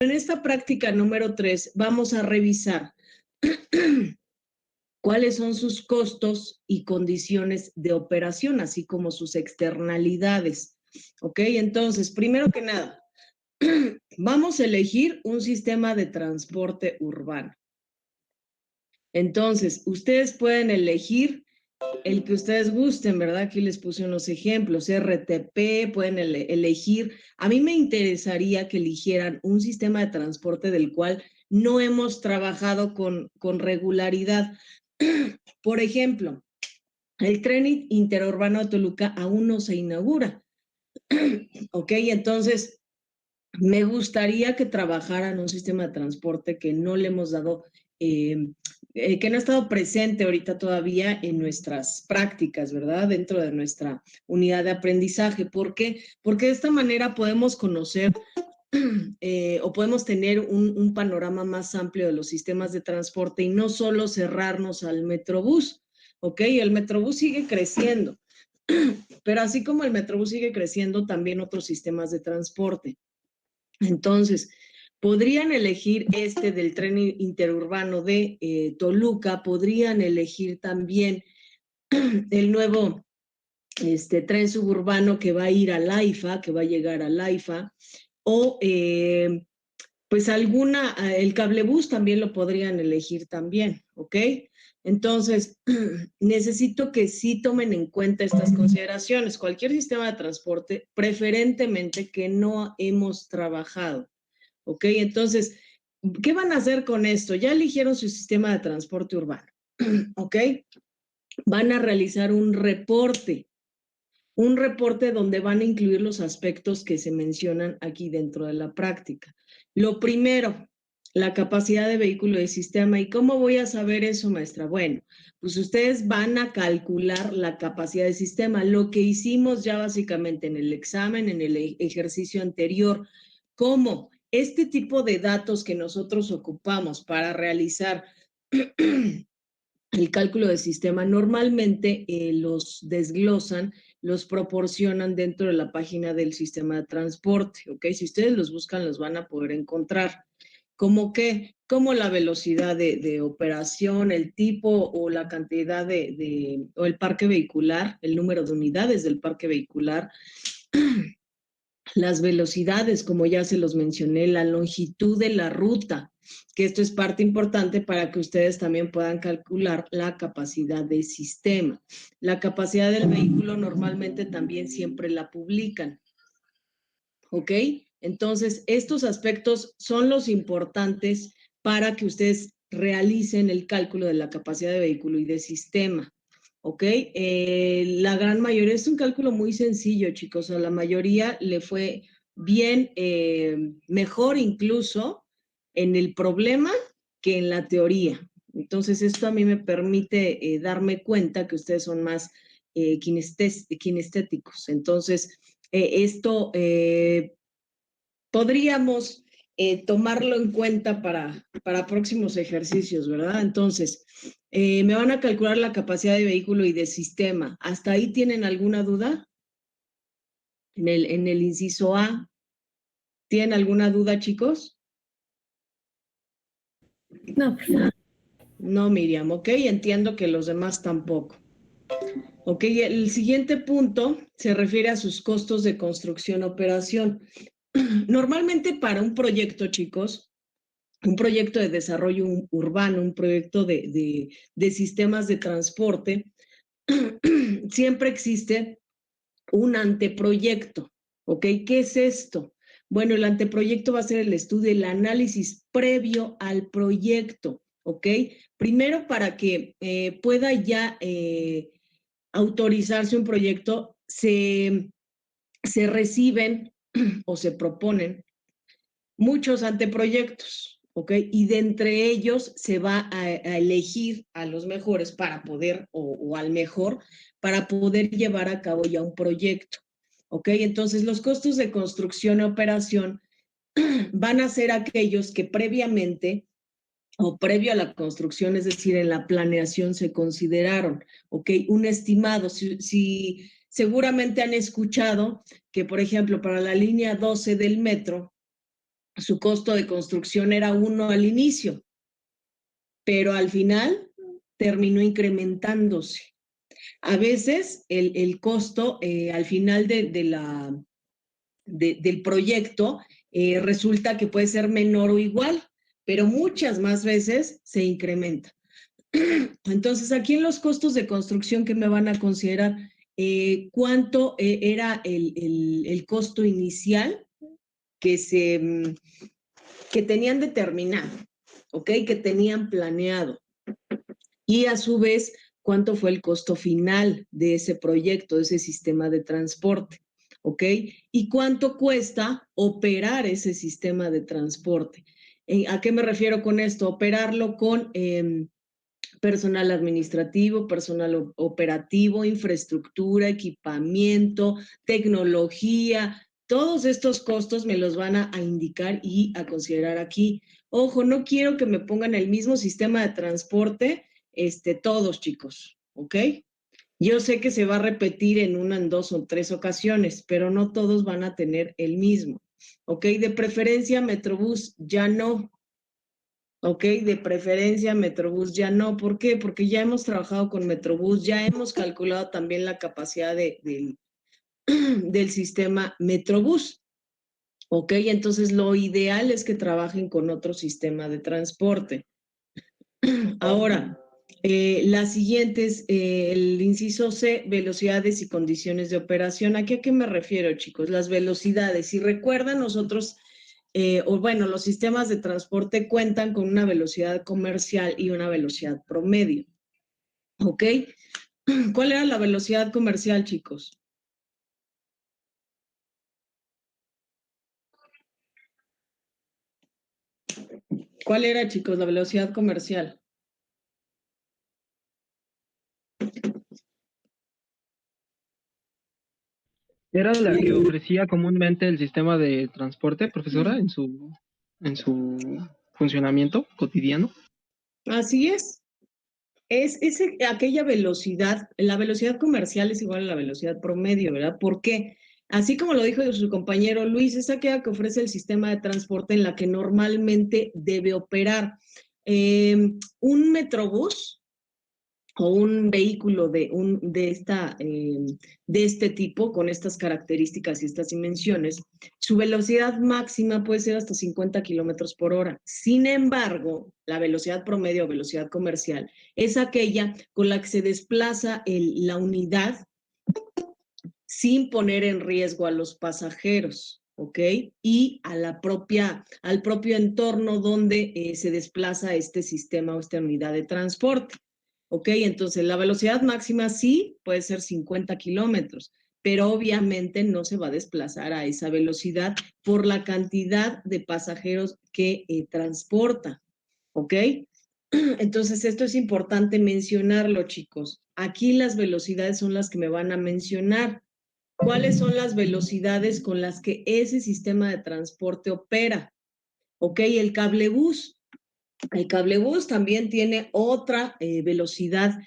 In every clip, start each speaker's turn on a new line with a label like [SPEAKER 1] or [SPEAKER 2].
[SPEAKER 1] En esta práctica número 3 vamos a revisar cuáles son sus costos y condiciones de operación, así como sus externalidades. ¿Ok? Entonces, primero que nada, vamos a elegir un sistema de transporte urbano. Entonces, ustedes pueden elegir el que ustedes gusten, ¿verdad? Aquí les puse unos ejemplos, RTP, pueden elegir. A mí me interesaría que eligieran un sistema de transporte del cual no hemos trabajado con regularidad. Por ejemplo, el tren interurbano de Toluca aún no se inaugura. ¿Ok? Entonces, me gustaría que trabajaran un sistema de transporte que no le hemos dado, que no ha estado presente ahorita todavía en nuestras prácticas, ¿verdad? Dentro de nuestra unidad de aprendizaje. ¿Por qué? Porque de esta manera podemos conocer o podemos tener un panorama más amplio de los sistemas de transporte y no solo cerrarnos al Metrobús, ¿ok? El Metrobús sigue creciendo, pero así como el Metrobús sigue creciendo, también otros sistemas de transporte. Entonces, podrían elegir este del tren interurbano de Toluca, podrían elegir también el nuevo tren suburbano que va a ir a Laifa, que va a llegar a Laifa, o pues el cablebús también lo podrían elegir también, ¿ok? Entonces, necesito que sí tomen en cuenta estas consideraciones. Cualquier sistema de transporte, preferentemente que no hemos trabajado. ¿Ok? Entonces, ¿qué van a hacer con esto? Ya eligieron su sistema de transporte urbano, ¿ok? Van a realizar un reporte donde van a incluir los aspectos que se mencionan aquí dentro de la práctica. Lo primero, la capacidad de vehículo de sistema. ¿Y cómo voy a saber eso, maestra? Bueno, pues ustedes van a calcular la capacidad de sistema, lo que hicimos ya básicamente en el examen, en el ejercicio anterior. ¿Cómo? Este tipo de datos que nosotros ocupamos para realizar el cálculo de sistema, normalmente los desglosan, los proporcionan dentro de la página del sistema de transporte, ¿ok? Si ustedes los buscan, los van a poder encontrar. ¿Cómo qué? Como la velocidad de operación, el tipo o la cantidad o el parque vehicular, el número de unidades del parque vehicular, las velocidades, como ya se los mencioné, la longitud de la ruta, que esto es parte importante para que ustedes también puedan calcular la capacidad del sistema. La capacidad del vehículo normalmente también siempre la publican, ¿ok? Entonces, estos aspectos son los importantes para que ustedes realicen el cálculo de la capacidad de vehículo y de sistema. ¿Ok? La gran mayoría es un cálculo muy sencillo, chicos. A la mayoría le fue bien, mejor incluso en el problema que en la teoría. Entonces, esto a mí me permite darme cuenta que ustedes son más kinestéticos. Entonces, esto podríamos tomarlo en cuenta para próximos ejercicios, ¿verdad? Entonces, me van a calcular la capacidad de vehículo y de sistema. ¿Hasta ahí tienen alguna duda? En el inciso A, ¿tienen alguna duda, chicos?
[SPEAKER 2] No, por favor.
[SPEAKER 1] No, Miriam, ok, entiendo que los demás tampoco. Ok, el siguiente punto se refiere a sus costos de construcción-operación. Normalmente para un proyecto, chicos, un proyecto de desarrollo urbano, un proyecto de sistemas de transporte, siempre existe un anteproyecto, ¿ok? ¿Qué es esto? Bueno, el anteproyecto va a ser el estudio, el análisis previo al proyecto, ¿ok? Primero para que pueda ya autorizarse un proyecto, se reciben o se proponen muchos anteproyectos, ¿ok? Y de entre ellos se va a elegir a los mejores para poder, o al mejor, para poder llevar a cabo ya un proyecto, ¿ok? Entonces, los costos de construcción y operación van a ser aquellos que previamente o previo a la construcción, es decir, en la planeación se consideraron, ¿ok? Un estimado, si seguramente han escuchado que, por ejemplo, para la línea 12 del metro, su costo de construcción era 1 al inicio, pero al final terminó incrementándose. A veces el costo al final del proyecto resulta que puede ser menor o igual, pero muchas más veces se incrementa. Entonces, aquí en los costos de construcción que me van a considerar, ¿cuánto era el costo inicial que tenían determinado, ¿ok? Que tenían planeado. Y a su vez, ¿cuánto fue el costo final de ese proyecto, de ese sistema de transporte? ¿Ok? ¿Y cuánto cuesta operar ese sistema de transporte? ¿A qué me refiero con esto? Operarlo con personal administrativo, personal operativo, infraestructura, equipamiento, tecnología. Todos estos costos me los van a indicar y a considerar aquí. Ojo, no quiero que me pongan el mismo sistema de transporte, todos, chicos, ¿ok? Yo sé que se va a repetir en una, en dos o tres ocasiones, pero no todos van a tener el mismo, ¿ok? De preferencia, Metrobús ya no, ¿ok? De preferencia, Metrobús ya no. ¿Por qué? Porque ya hemos trabajado con Metrobús, ya hemos calculado también la capacidad del sistema Metrobús, ¿ok? Entonces, lo ideal es que trabajen con otro sistema de transporte. Ahora, la siguiente es el inciso C, velocidades y condiciones de operación. ¿Aquí a qué me refiero, chicos? Las velocidades. Si recuerdan, nosotros, los sistemas de transporte cuentan con una velocidad comercial y una velocidad promedio. ¿Ok? ¿Cuál era la velocidad comercial, chicos? ¿Cuál era, chicos, la velocidad comercial?
[SPEAKER 2] Era la que ofrecía comúnmente el sistema de transporte, profesora, en su funcionamiento cotidiano.
[SPEAKER 1] Así es. Es aquella velocidad, la velocidad comercial es igual a la velocidad promedio, ¿verdad? ¿Por qué? Así como lo dijo su compañero Luis, es aquella que ofrece el sistema de transporte en la que normalmente debe operar. Un metrobús o un vehículo de este tipo, con estas características y estas dimensiones, su velocidad máxima puede ser hasta 50 kilómetros por hora. Sin embargo, la velocidad promedio o velocidad comercial es aquella con la que se desplaza la unidad sin poner en riesgo a los pasajeros, ¿ok? Y al propio entorno donde se desplaza este sistema o esta unidad de transporte. ¿Ok? Entonces, la velocidad máxima sí puede ser 50 kilómetros, pero obviamente no se va a desplazar a esa velocidad por la cantidad de pasajeros que transporta. ¿Ok? Entonces, esto es importante mencionarlo, chicos. Aquí las velocidades son las que me van a mencionar. ¿Cuáles son las velocidades con las que ese sistema de transporte opera? ¿Ok? El cablebús. El cablebús también tiene otra velocidad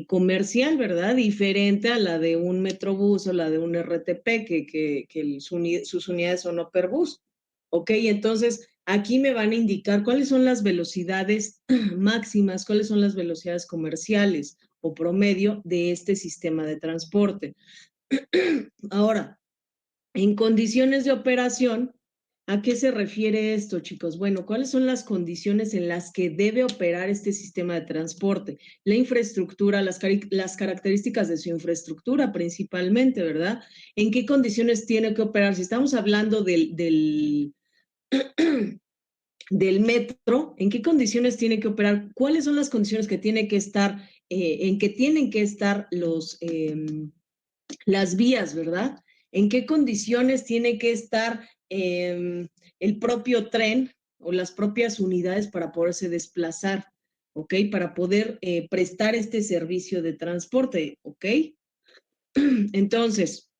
[SPEAKER 1] comercial, ¿verdad? Diferente a la de un Metrobús o la de un RTP, que sus unidades son Operbús. ¿Ok? Entonces, aquí me van a indicar cuáles son las velocidades máximas, cuáles son las velocidades comerciales o promedio de este sistema de transporte. Ahora, en condiciones de operación, ¿a qué se refiere esto, chicos? Bueno, ¿cuáles son las condiciones en las que debe operar este sistema de transporte? La infraestructura, las características de su infraestructura principalmente, ¿verdad? ¿En qué condiciones tiene que operar? Si estamos hablando del metro, ¿en qué condiciones tiene que operar? ¿Cuáles son las condiciones que tiene que estar, en que tienen que estar las vías, ¿verdad? ¿En qué condiciones tiene que estar el propio tren o las propias unidades para poderse desplazar? ¿Ok? Para poder prestar este servicio de transporte, ¿ok? Entonces,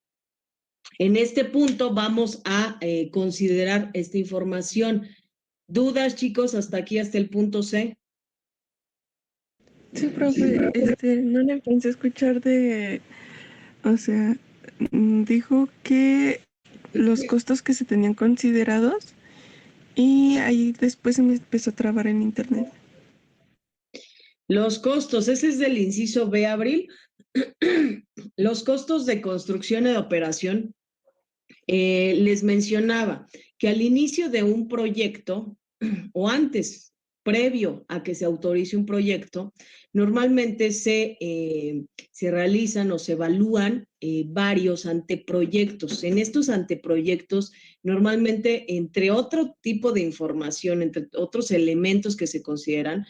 [SPEAKER 1] en este punto vamos a considerar esta información. ¿Dudas, chicos, hasta aquí, hasta el punto C?
[SPEAKER 3] Sí, profe, no le alcancé a escuchar o sea, dijo que los costos que se tenían considerados Y ahí después se me empezó a trabar en internet.
[SPEAKER 1] Los costos, ese es del inciso B, Abril. Los costos de construcción y de operación, les mencionaba que al inicio de un proyecto o antes, previo a que se autorice un proyecto, normalmente se realizan o se evalúan varios anteproyectos. En estos anteproyectos, normalmente, entre otro tipo de información, entre otros elementos que se consideran,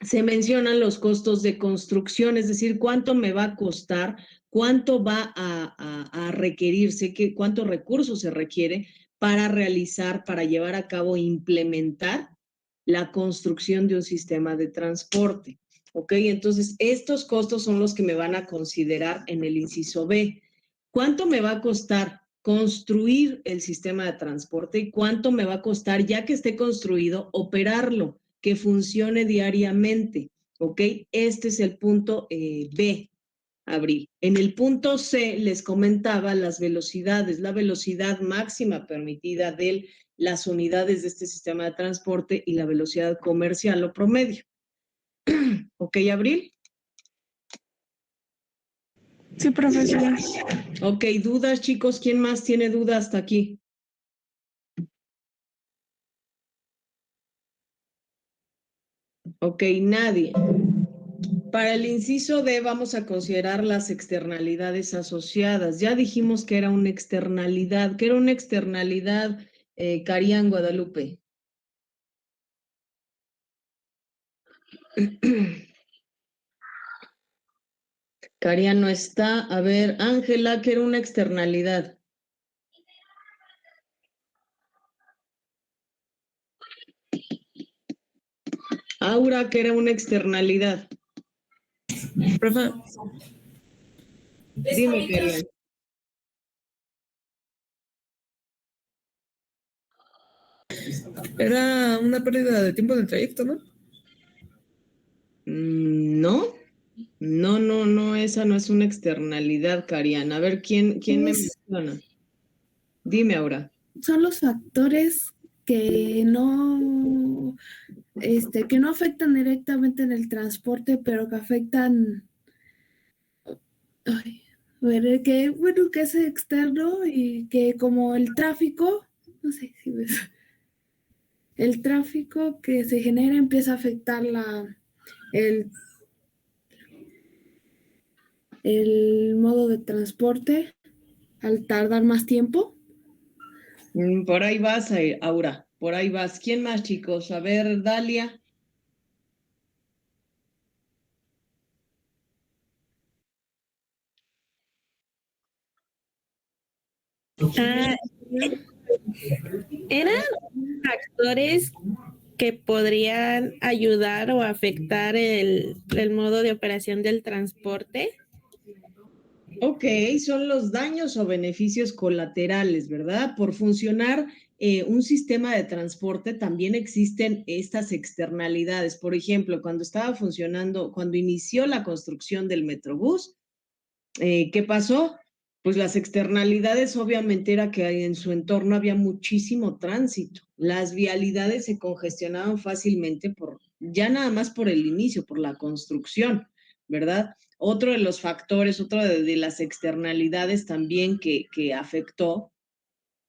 [SPEAKER 1] se mencionan los costos de construcción, es decir, cuánto me va a costar, cuánto va a requerirse, cuántos recursos se requiere para realizar, para llevar a cabo, implementar la construcción de un sistema de transporte. ¿Ok? Entonces, estos costos son los que me van a considerar en el inciso B. ¿Cuánto me va a costar construir el sistema de transporte y cuánto me va a costar, ya que esté construido, operarlo, que funcione diariamente? ¿Ok? Este es el punto B, Abril. En el punto C les comentaba las velocidades, la velocidad máxima permitida de las unidades de este sistema de transporte y la velocidad comercial o promedio. ¿Ok, Abril?
[SPEAKER 3] Sí, profesora.
[SPEAKER 1] Ok, dudas, chicos. ¿Quién más tiene dudas hasta aquí? Ok, nadie. Para el inciso D vamos a considerar las externalidades asociadas. Ya dijimos que era una externalidad. ¿Qué era una externalidad, Carián Guadalupe? Carián no está. A ver, Ángela, ¿qué era una externalidad? Aura, ¿qué era una externalidad?
[SPEAKER 4] Profe,
[SPEAKER 1] Dime, Carián.
[SPEAKER 4] era una pérdida de tiempo del trayecto, ¿no?
[SPEAKER 1] No, no, esa no es una externalidad, Carián. A ver, ¿quién me menciona? Dime, Aura.
[SPEAKER 5] Son los factores que que no afectan directamente en el transporte, pero que afectan, ay, bueno, que es externo y que como el tráfico, no sé si ves, el tráfico que se genera empieza a afectar el, el modo de transporte al tardar más tiempo.
[SPEAKER 1] Por ahí vas, Aura, por ahí vas. ¿Quién más, chicos? A ver, Dalia.
[SPEAKER 6] Eran factores que podrían ayudar o afectar el modo de operación del transporte.
[SPEAKER 1] Ok, son los daños o beneficios colaterales, ¿verdad? Por funcionar un sistema de transporte también existen estas externalidades. Por ejemplo, cuando estaba funcionando, cuando inició la construcción del Metrobús, ¿qué pasó? Pues las externalidades obviamente era que en su entorno había muchísimo tránsito. Las vialidades se congestionaban fácilmente ya nada más por el inicio, por la construcción, ¿verdad? Otro de los factores, otro de las externalidades también que afectó,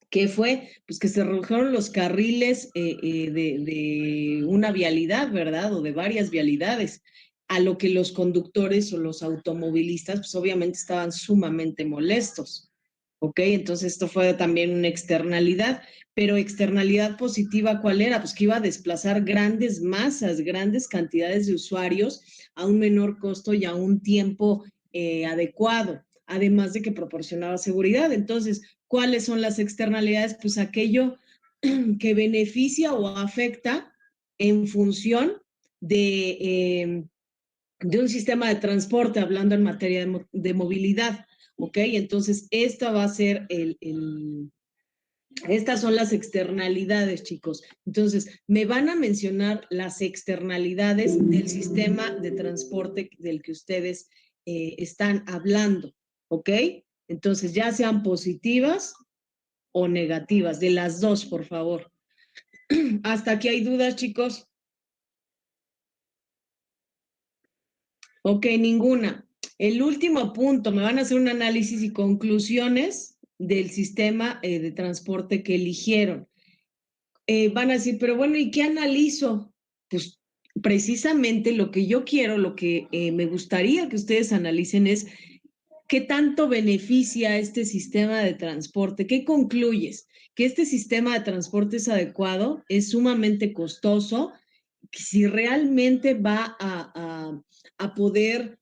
[SPEAKER 1] ¿qué fue? Pues que se redujeron los carriles de una vialidad, ¿verdad? O de varias vialidades, a lo que los conductores o los automovilistas, pues obviamente estaban sumamente molestos. ¿Ok? Entonces esto fue también una externalidad, pero externalidad positiva, ¿cuál era? Pues que iba a desplazar grandes masas, grandes cantidades de usuarios a un menor costo y a un tiempo adecuado, además de que proporcionaba seguridad. Entonces, ¿cuáles son las externalidades? Pues aquello que beneficia o afecta en función de un sistema de transporte, hablando en materia de movilidad. ¿Ok? Entonces, esta va a ser estas son las externalidades, chicos. Entonces, me van a mencionar las externalidades del sistema de transporte del que ustedes están hablando. ¿Ok? Entonces, ya sean positivas o negativas? De las dos, por favor. ¿Hasta aquí hay dudas, chicos? Ok, ninguna. El último punto, me van a hacer un análisis y conclusiones del sistema de transporte que eligieron. Van a decir, pero bueno, ¿y qué analizo? Pues precisamente lo que yo quiero, lo que me gustaría que ustedes analicen es qué tanto beneficia este sistema de transporte. ¿Qué concluyes? Que este sistema de transporte es adecuado, es sumamente costoso, si realmente va a poder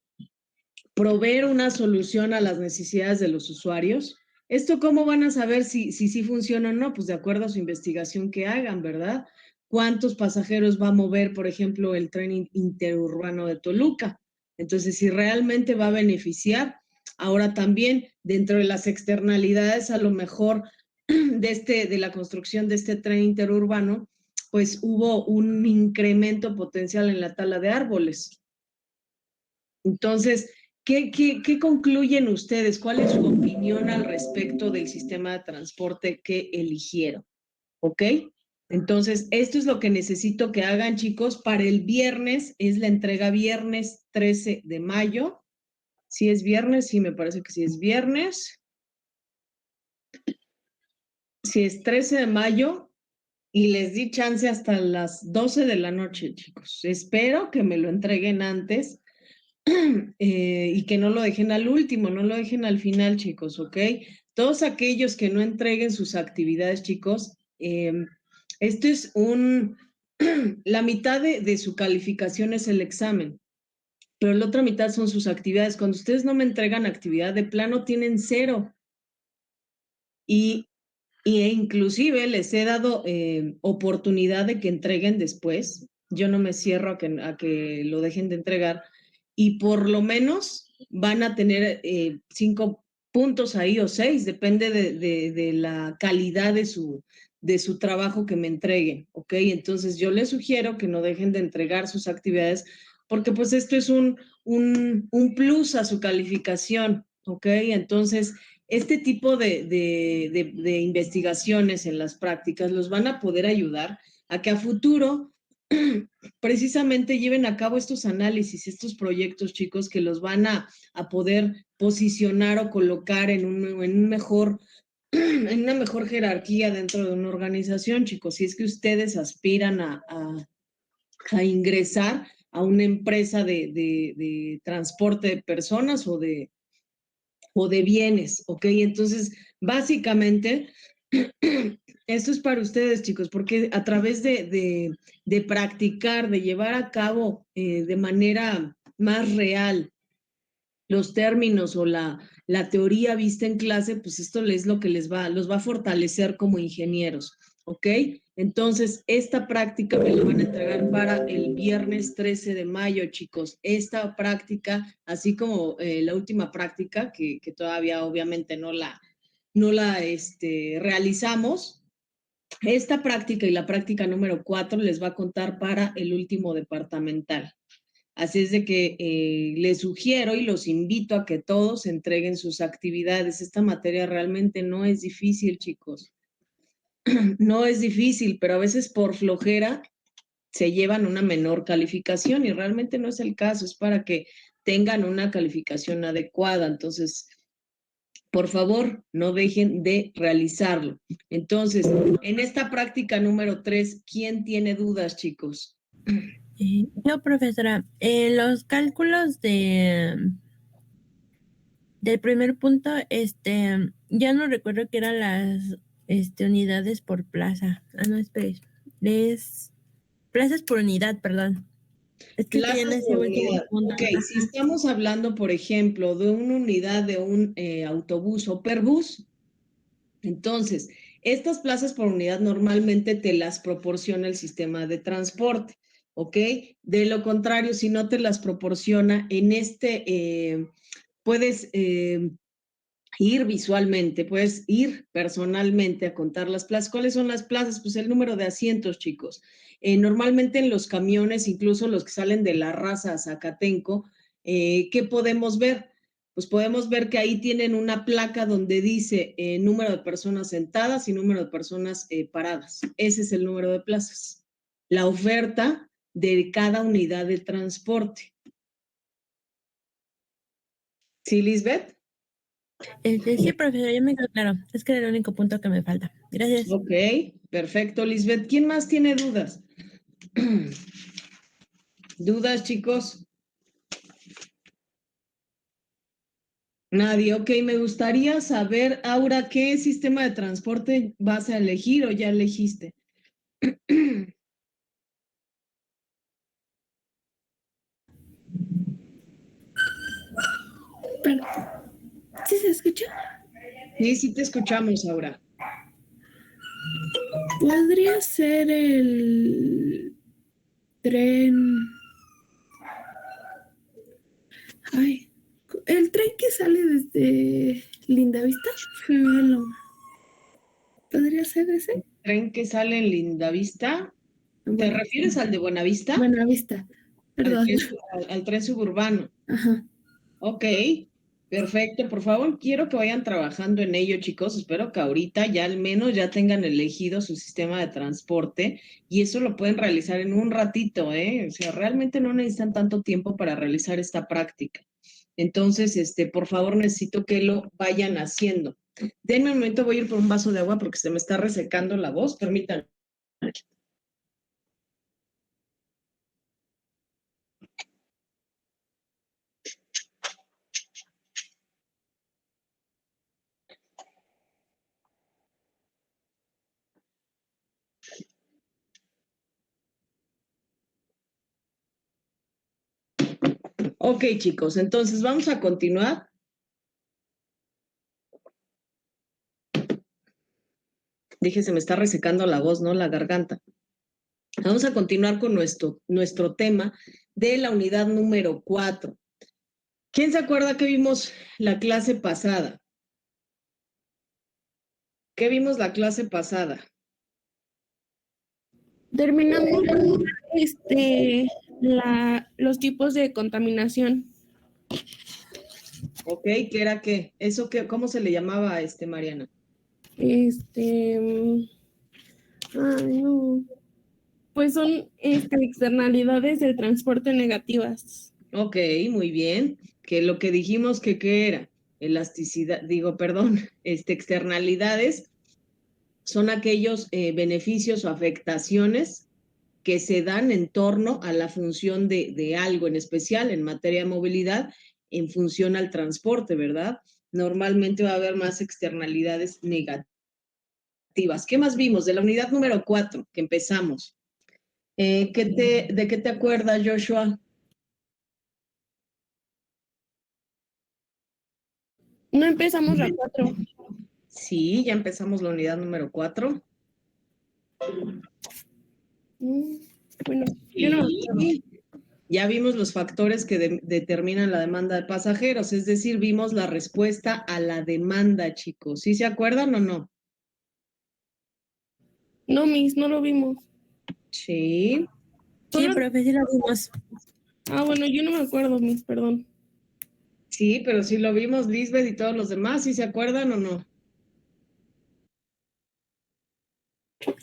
[SPEAKER 1] proveer una solución a las necesidades de los usuarios. ¿Esto cómo van a saber si sí funciona o no? Pues de acuerdo a su investigación que hagan, ¿verdad? ¿Cuántos pasajeros va a mover, por ejemplo, el tren interurbano de Toluca? Entonces, si realmente va a beneficiar. Ahora también, dentro de las externalidades, a lo mejor de la construcción de este tren interurbano, pues hubo un incremento potencial en la tala de árboles. Entonces, ¿qué concluyen ustedes? ¿Cuál es su opinión al respecto del sistema de transporte que eligieron? ¿Ok? Entonces, esto es lo que necesito que hagan, chicos. Para el viernes, es la entrega viernes 13 de mayo. ¿Sí es viernes? Sí, me parece que sí es viernes. Sí es 13 de mayo y les di chance hasta las 12 de la noche, chicos. Espero que me lo entreguen antes. Y que no lo dejen al último, no lo dejen al final, chicos, ¿ok? Todos aquellos que no entreguen sus actividades, chicos, esto es la mitad de su calificación es el examen, pero la otra mitad son sus actividades. Cuando ustedes no me entregan actividad, de plano tienen 0. Y inclusive les he dado oportunidad de que entreguen después. Yo no me cierro a que lo dejen de entregar y por lo menos van a tener 5 puntos ahí o 6, depende de la calidad de su trabajo que me entreguen, ¿ok? Entonces yo les sugiero que no dejen de entregar sus actividades porque pues esto es un plus a su calificación, ¿ok? Entonces este tipo de investigaciones en las prácticas los van a poder ayudar a que a futuro precisamente lleven a cabo estos análisis, estos proyectos, chicos, que los van a poder posicionar o colocar en una mejor jerarquía dentro de una organización, chicos. Si es que ustedes aspiran a ingresar a una empresa de transporte de personas o de bienes, ¿ok? Entonces, básicamente, esto es para ustedes, chicos, porque a través de practicar, de llevar a cabo de manera más real los términos o la teoría vista en clase, pues esto es lo que los va a fortalecer como ingenieros, ¿ok? Entonces, esta práctica me la van a entregar para el viernes 13 de mayo, chicos. Esta práctica, así como la última práctica, que todavía obviamente no la realizamos, esta práctica y la práctica número 4 les va a contar para el último departamental. Así es de que les sugiero y los invito a que todos entreguen sus actividades. Esta materia realmente no es difícil, chicos. No es difícil, pero a veces por flojera se llevan una menor calificación y realmente no es el caso, es para que tengan una calificación adecuada. Entonces, por favor, no dejen de realizarlo. Entonces, en esta práctica número 3, ¿quién tiene dudas, chicos?
[SPEAKER 7] Yo, profesora, los cálculos del primer punto, ya no recuerdo qué eran las unidades por plaza. No, espere. Plazas por unidad, perdón. Es que estoy en ese último punto.
[SPEAKER 1] Ok, si estamos hablando, por ejemplo, de una unidad de un autobús o perbús, entonces, estas plazas por unidad normalmente te las proporciona el sistema de transporte, ¿ok? De lo contrario, si no te las proporciona, puedes ir visualmente, puedes ir personalmente a contar las plazas. ¿Cuáles son las plazas? Pues el número de asientos, chicos. Normalmente en los camiones, incluso los que salen de La Raza a Zacatenco, ¿qué podemos ver? pues podemos ver que ahí tienen una placa donde dice número de personas sentadas y número de personas paradas. Ese es el número de plazas. La oferta de cada unidad de transporte. ¿Sí, Lisbeth?
[SPEAKER 7] Sí, profesor, ya me quedó claro. Es que era el único punto que me falta. Gracias.
[SPEAKER 1] Ok, perfecto, Lisbeth. ¿Quién más tiene dudas? ¿Dudas, chicos? Nadie. Ok, me gustaría saber, Aura, ¿qué sistema de transporte vas a elegir o ya elegiste?
[SPEAKER 5] Pero, ¿sí se escucha?
[SPEAKER 1] Sí, sí te escuchamos, Aura.
[SPEAKER 5] Podría ser el tren. Ay, el tren que sale desde Lindavista. ¿Podría ser ese?
[SPEAKER 1] ¿Tren que sale en Lindavista? ¿Te
[SPEAKER 5] Bueno,
[SPEAKER 1] refieres al de Buenavista?
[SPEAKER 5] Buenavista. Perdón.
[SPEAKER 1] Al tren suburbano.
[SPEAKER 5] Ajá.
[SPEAKER 1] Ok, perfecto. Por favor, quiero que vayan trabajando en ello, chicos. Espero que ahorita ya al menos ya tengan elegido su sistema de transporte y eso lo pueden realizar en un ratito, ¿eh? O sea, realmente no necesitan tanto tiempo para realizar esta práctica. Entonces, por favor, necesito que lo vayan haciendo. Denme un momento, voy a ir por un vaso de agua porque se me está resecando la voz. Permítanme. Ok, chicos, entonces vamos a continuar. Dije, se me está resecando la voz, ¿no? La garganta. Vamos a continuar con nuestro tema de la unidad número 4. ¿Quién se acuerda que vimos la clase pasada? ¿Qué vimos la clase pasada?
[SPEAKER 6] Terminamos los tipos de contaminación.
[SPEAKER 1] Ok, ¿qué era qué? ¿Eso qué? ¿Cómo se le llamaba a Mariana?
[SPEAKER 6] No. Pues son externalidades del transporte negativas.
[SPEAKER 1] Ok, muy bien. Que lo que dijimos que qué era, elasticidad, digo, perdón, externalidades son aquellos beneficios o afectaciones que se dan en torno a la función de algo en especial en materia de movilidad en función al transporte, ¿verdad? Normalmente va a haber más externalidades negativas. ¿Qué más vimos? De la unidad número 4 que empezamos. ¿De qué te acuerdas, Joshua?
[SPEAKER 6] No empezamos la 4.
[SPEAKER 1] Sí, ya empezamos la unidad número 4.
[SPEAKER 6] Bueno, yo no.
[SPEAKER 1] Sí. Ya vimos los factores que determinan la demanda de pasajeros, es decir, vimos la respuesta a la demanda, chicos. ¿Sí se acuerdan o no?
[SPEAKER 6] No, Miss, no lo vimos.
[SPEAKER 1] Sí.
[SPEAKER 7] Sí, profe, sí lo vimos.
[SPEAKER 6] Bueno, yo no me acuerdo, Miss, perdón.
[SPEAKER 1] Sí, pero sí lo vimos, Lisbeth y todos los demás, ¿sí se acuerdan o no?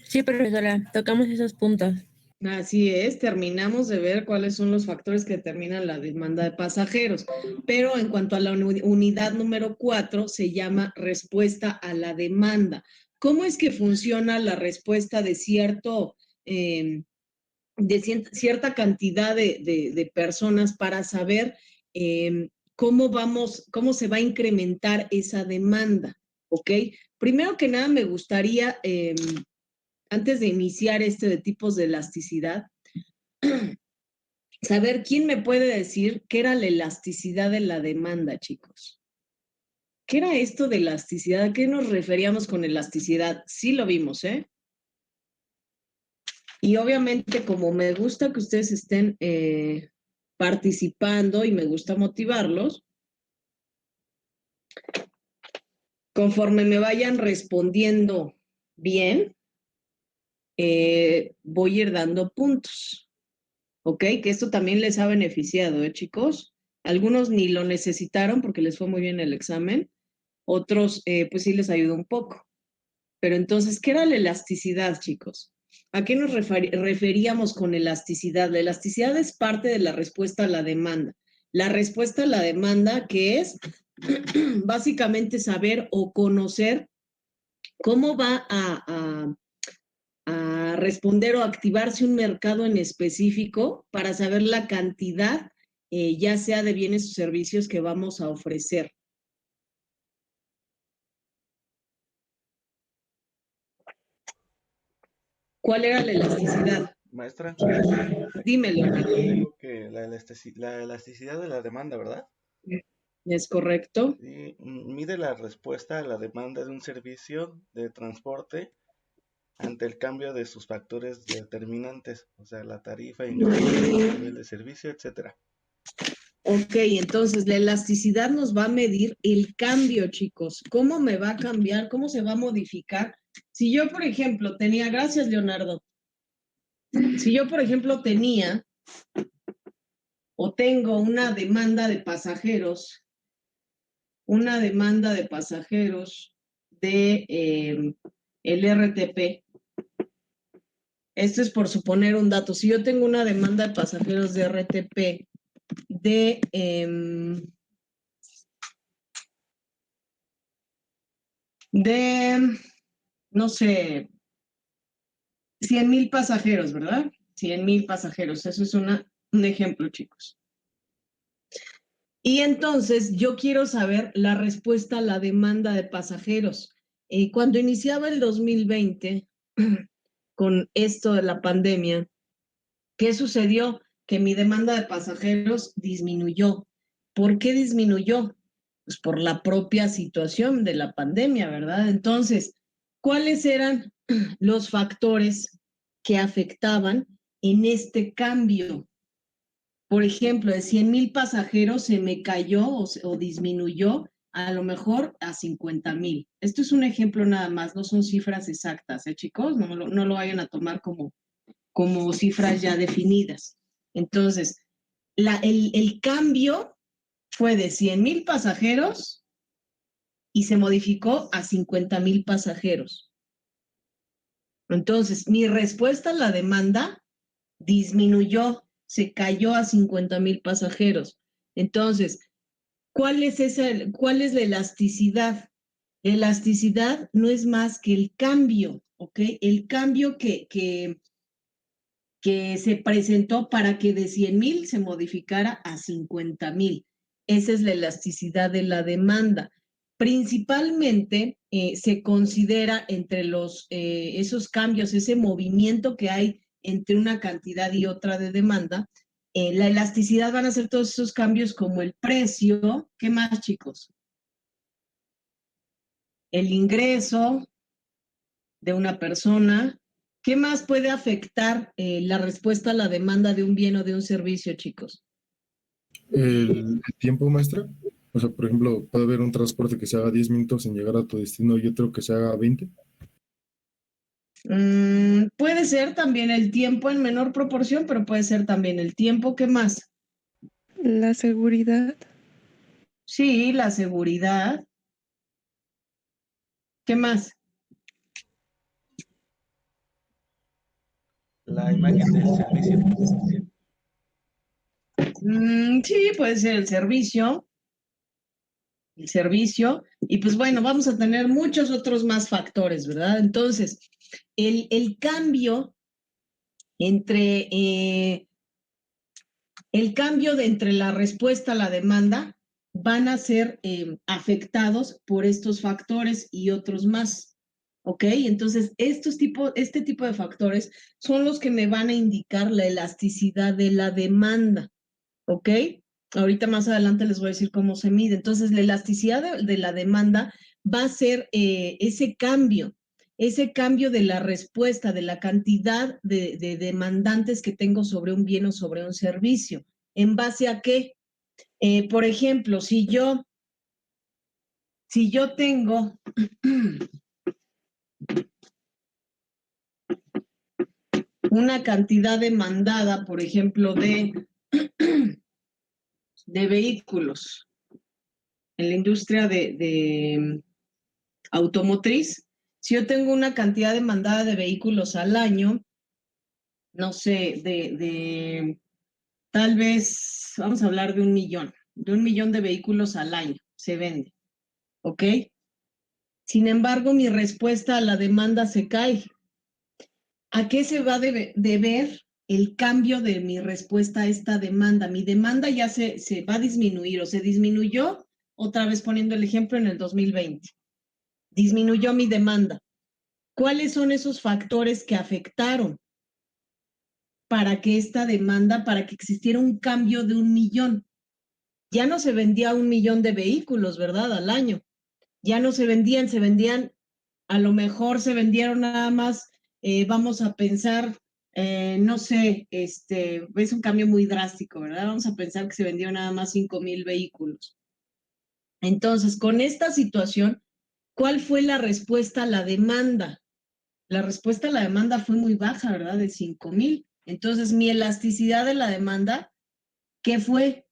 [SPEAKER 7] Sí, profesora, tocamos esos puntos.
[SPEAKER 1] Así es, terminamos de ver cuáles son los factores que determinan la demanda de pasajeros. Pero en cuanto a la unidad número 4, se llama respuesta a la demanda. ¿Cómo es que funciona la respuesta de cierta cantidad de personas para saber cómo se va a incrementar esa demanda? ¿Ok? Primero que nada, me gustaría antes de iniciar de tipos de elasticidad, saber quién me puede decir qué era la elasticidad de la demanda, chicos. ¿Qué era esto de elasticidad? ¿A qué nos referíamos con elasticidad? Sí lo vimos, ¿eh? Y obviamente, como me gusta que ustedes estén participando y me gusta motivarlos, conforme me vayan respondiendo bien, voy a ir dando puntos. ¿Ok? Que esto también les ha beneficiado, ¿eh, chicos? Algunos ni lo necesitaron porque les fue muy bien el examen, otros pues sí les ayudó un poco. Pero entonces, ¿qué era la elasticidad, chicos? ¿A qué nos referíamos con elasticidad? La elasticidad es parte de la respuesta a la demanda. La respuesta a la demanda, que es básicamente saber o conocer cómo va a responder o activarse un mercado en específico para saber la cantidad, ya sea de bienes o servicios que vamos a ofrecer. ¿Cuál era la elasticidad?
[SPEAKER 8] Maestra,
[SPEAKER 1] Dímelo, Leonardo.
[SPEAKER 8] tengo que la elasticidad de la demanda, ¿verdad?
[SPEAKER 1] ¿Es correcto?
[SPEAKER 8] Sí, mide la respuesta a la demanda de un servicio de transporte ante el cambio de sus factores determinantes, o sea, la tarifa, ingresos, nivel de servicio, etcétera.
[SPEAKER 1] Ok, entonces la elasticidad nos va a medir el cambio, chicos. ¿Cómo me va a cambiar? ¿Cómo se va a modificar? Si yo, por ejemplo, tenía, gracias, Leonardo. Si yo, por ejemplo, tenía o tengo una demanda de pasajeros de el RTP. Esto es por suponer un dato. Si yo tengo una demanda de pasajeros de RTP no sé, 100,000 pasajeros, ¿verdad? 100,000 pasajeros. Eso es un ejemplo, chicos. Y entonces yo quiero saber la respuesta a la demanda de pasajeros. Cuando iniciaba el 2020, con esto de la pandemia, ¿qué sucedió? Que mi demanda de pasajeros disminuyó. ¿Por qué disminuyó? Pues por la propia situación de la pandemia, ¿verdad? Entonces, ¿cuáles eran los factores que afectaban en este cambio? Por ejemplo, de 100,000 pasajeros se me cayó o disminuyó a lo mejor a 50,000. Esto es un ejemplo nada más, no son cifras exactas, chicos? No lo vayan a tomar como cifras ya definidas. Entonces, el cambio fue de 100,000 pasajeros y se modificó a 50,000 pasajeros. Entonces, mi respuesta a la demanda disminuyó, se cayó a 50,000 pasajeros. Entonces, ¿cuál es la elasticidad? La elasticidad no es más que el cambio, ¿ok? El cambio que se presentó para que de 100,000 se modificara a 50,000. Esa es la elasticidad de la demanda. Principalmente se considera entre esos cambios, ese movimiento que hay entre una cantidad y otra de demanda. La elasticidad van a ser todos esos cambios como el precio. ¿Qué más, chicos? El ingreso de una persona. ¿Qué más puede afectar la respuesta a la demanda de un bien o de un servicio, chicos?
[SPEAKER 9] El tiempo, maestra. O sea, por ejemplo, puede haber un transporte que se haga 10 minutos en llegar a tu destino y otro que se haga 20.
[SPEAKER 1] Puede ser también el tiempo en menor proporción, pero puede ser también el tiempo. ¿Qué más?
[SPEAKER 3] La seguridad.
[SPEAKER 1] Sí, la seguridad. ¿Qué más?
[SPEAKER 8] La imagen del servicio.
[SPEAKER 1] Sí, puede ser el servicio. Y pues bueno, vamos a tener muchos otros más factores, ¿verdad? Entonces, el cambio entre entre la respuesta a la demanda van a ser afectados por estos factores y otros más. ¿Ok? Entonces, este tipo de factores son los que me van a indicar la elasticidad de la demanda. ¿Ok? Ahorita más adelante les voy a decir cómo se mide. Entonces, la elasticidad de la demanda va a ser ese cambio de la respuesta, de la cantidad de demandantes que tengo sobre un bien o sobre un servicio. ¿En base a qué? Por ejemplo, si yo tengo una cantidad demandada, por ejemplo, de de vehículos, en la industria de automotriz, si yo tengo una cantidad demandada de vehículos al año, no sé, tal vez, vamos a hablar de 1 millón, de 1 millón de vehículos al año se vende, ¿ok? Sin embargo, mi respuesta a la demanda se cae. ¿A qué se va a deber el cambio de mi respuesta a esta demanda? Mi demanda ya se va a disminuir o se disminuyó, otra vez poniendo el ejemplo, en el 2020. Disminuyó mi demanda. ¿Cuáles son esos factores que afectaron para que esta demanda, para que existiera un cambio de 1 millón? Ya no se vendía 1 millón de vehículos, ¿verdad? Al año. Ya no se vendían, a lo mejor se vendieron nada más, vamos a pensar, no sé, es un cambio muy drástico, ¿verdad? Vamos a pensar que se vendieron nada más 5,000 vehículos. Entonces, con esta situación, ¿cuál fue la respuesta a la demanda? La respuesta a la demanda fue muy baja, ¿verdad? De 5,000. Entonces, mi elasticidad de la demanda, ¿qué fue?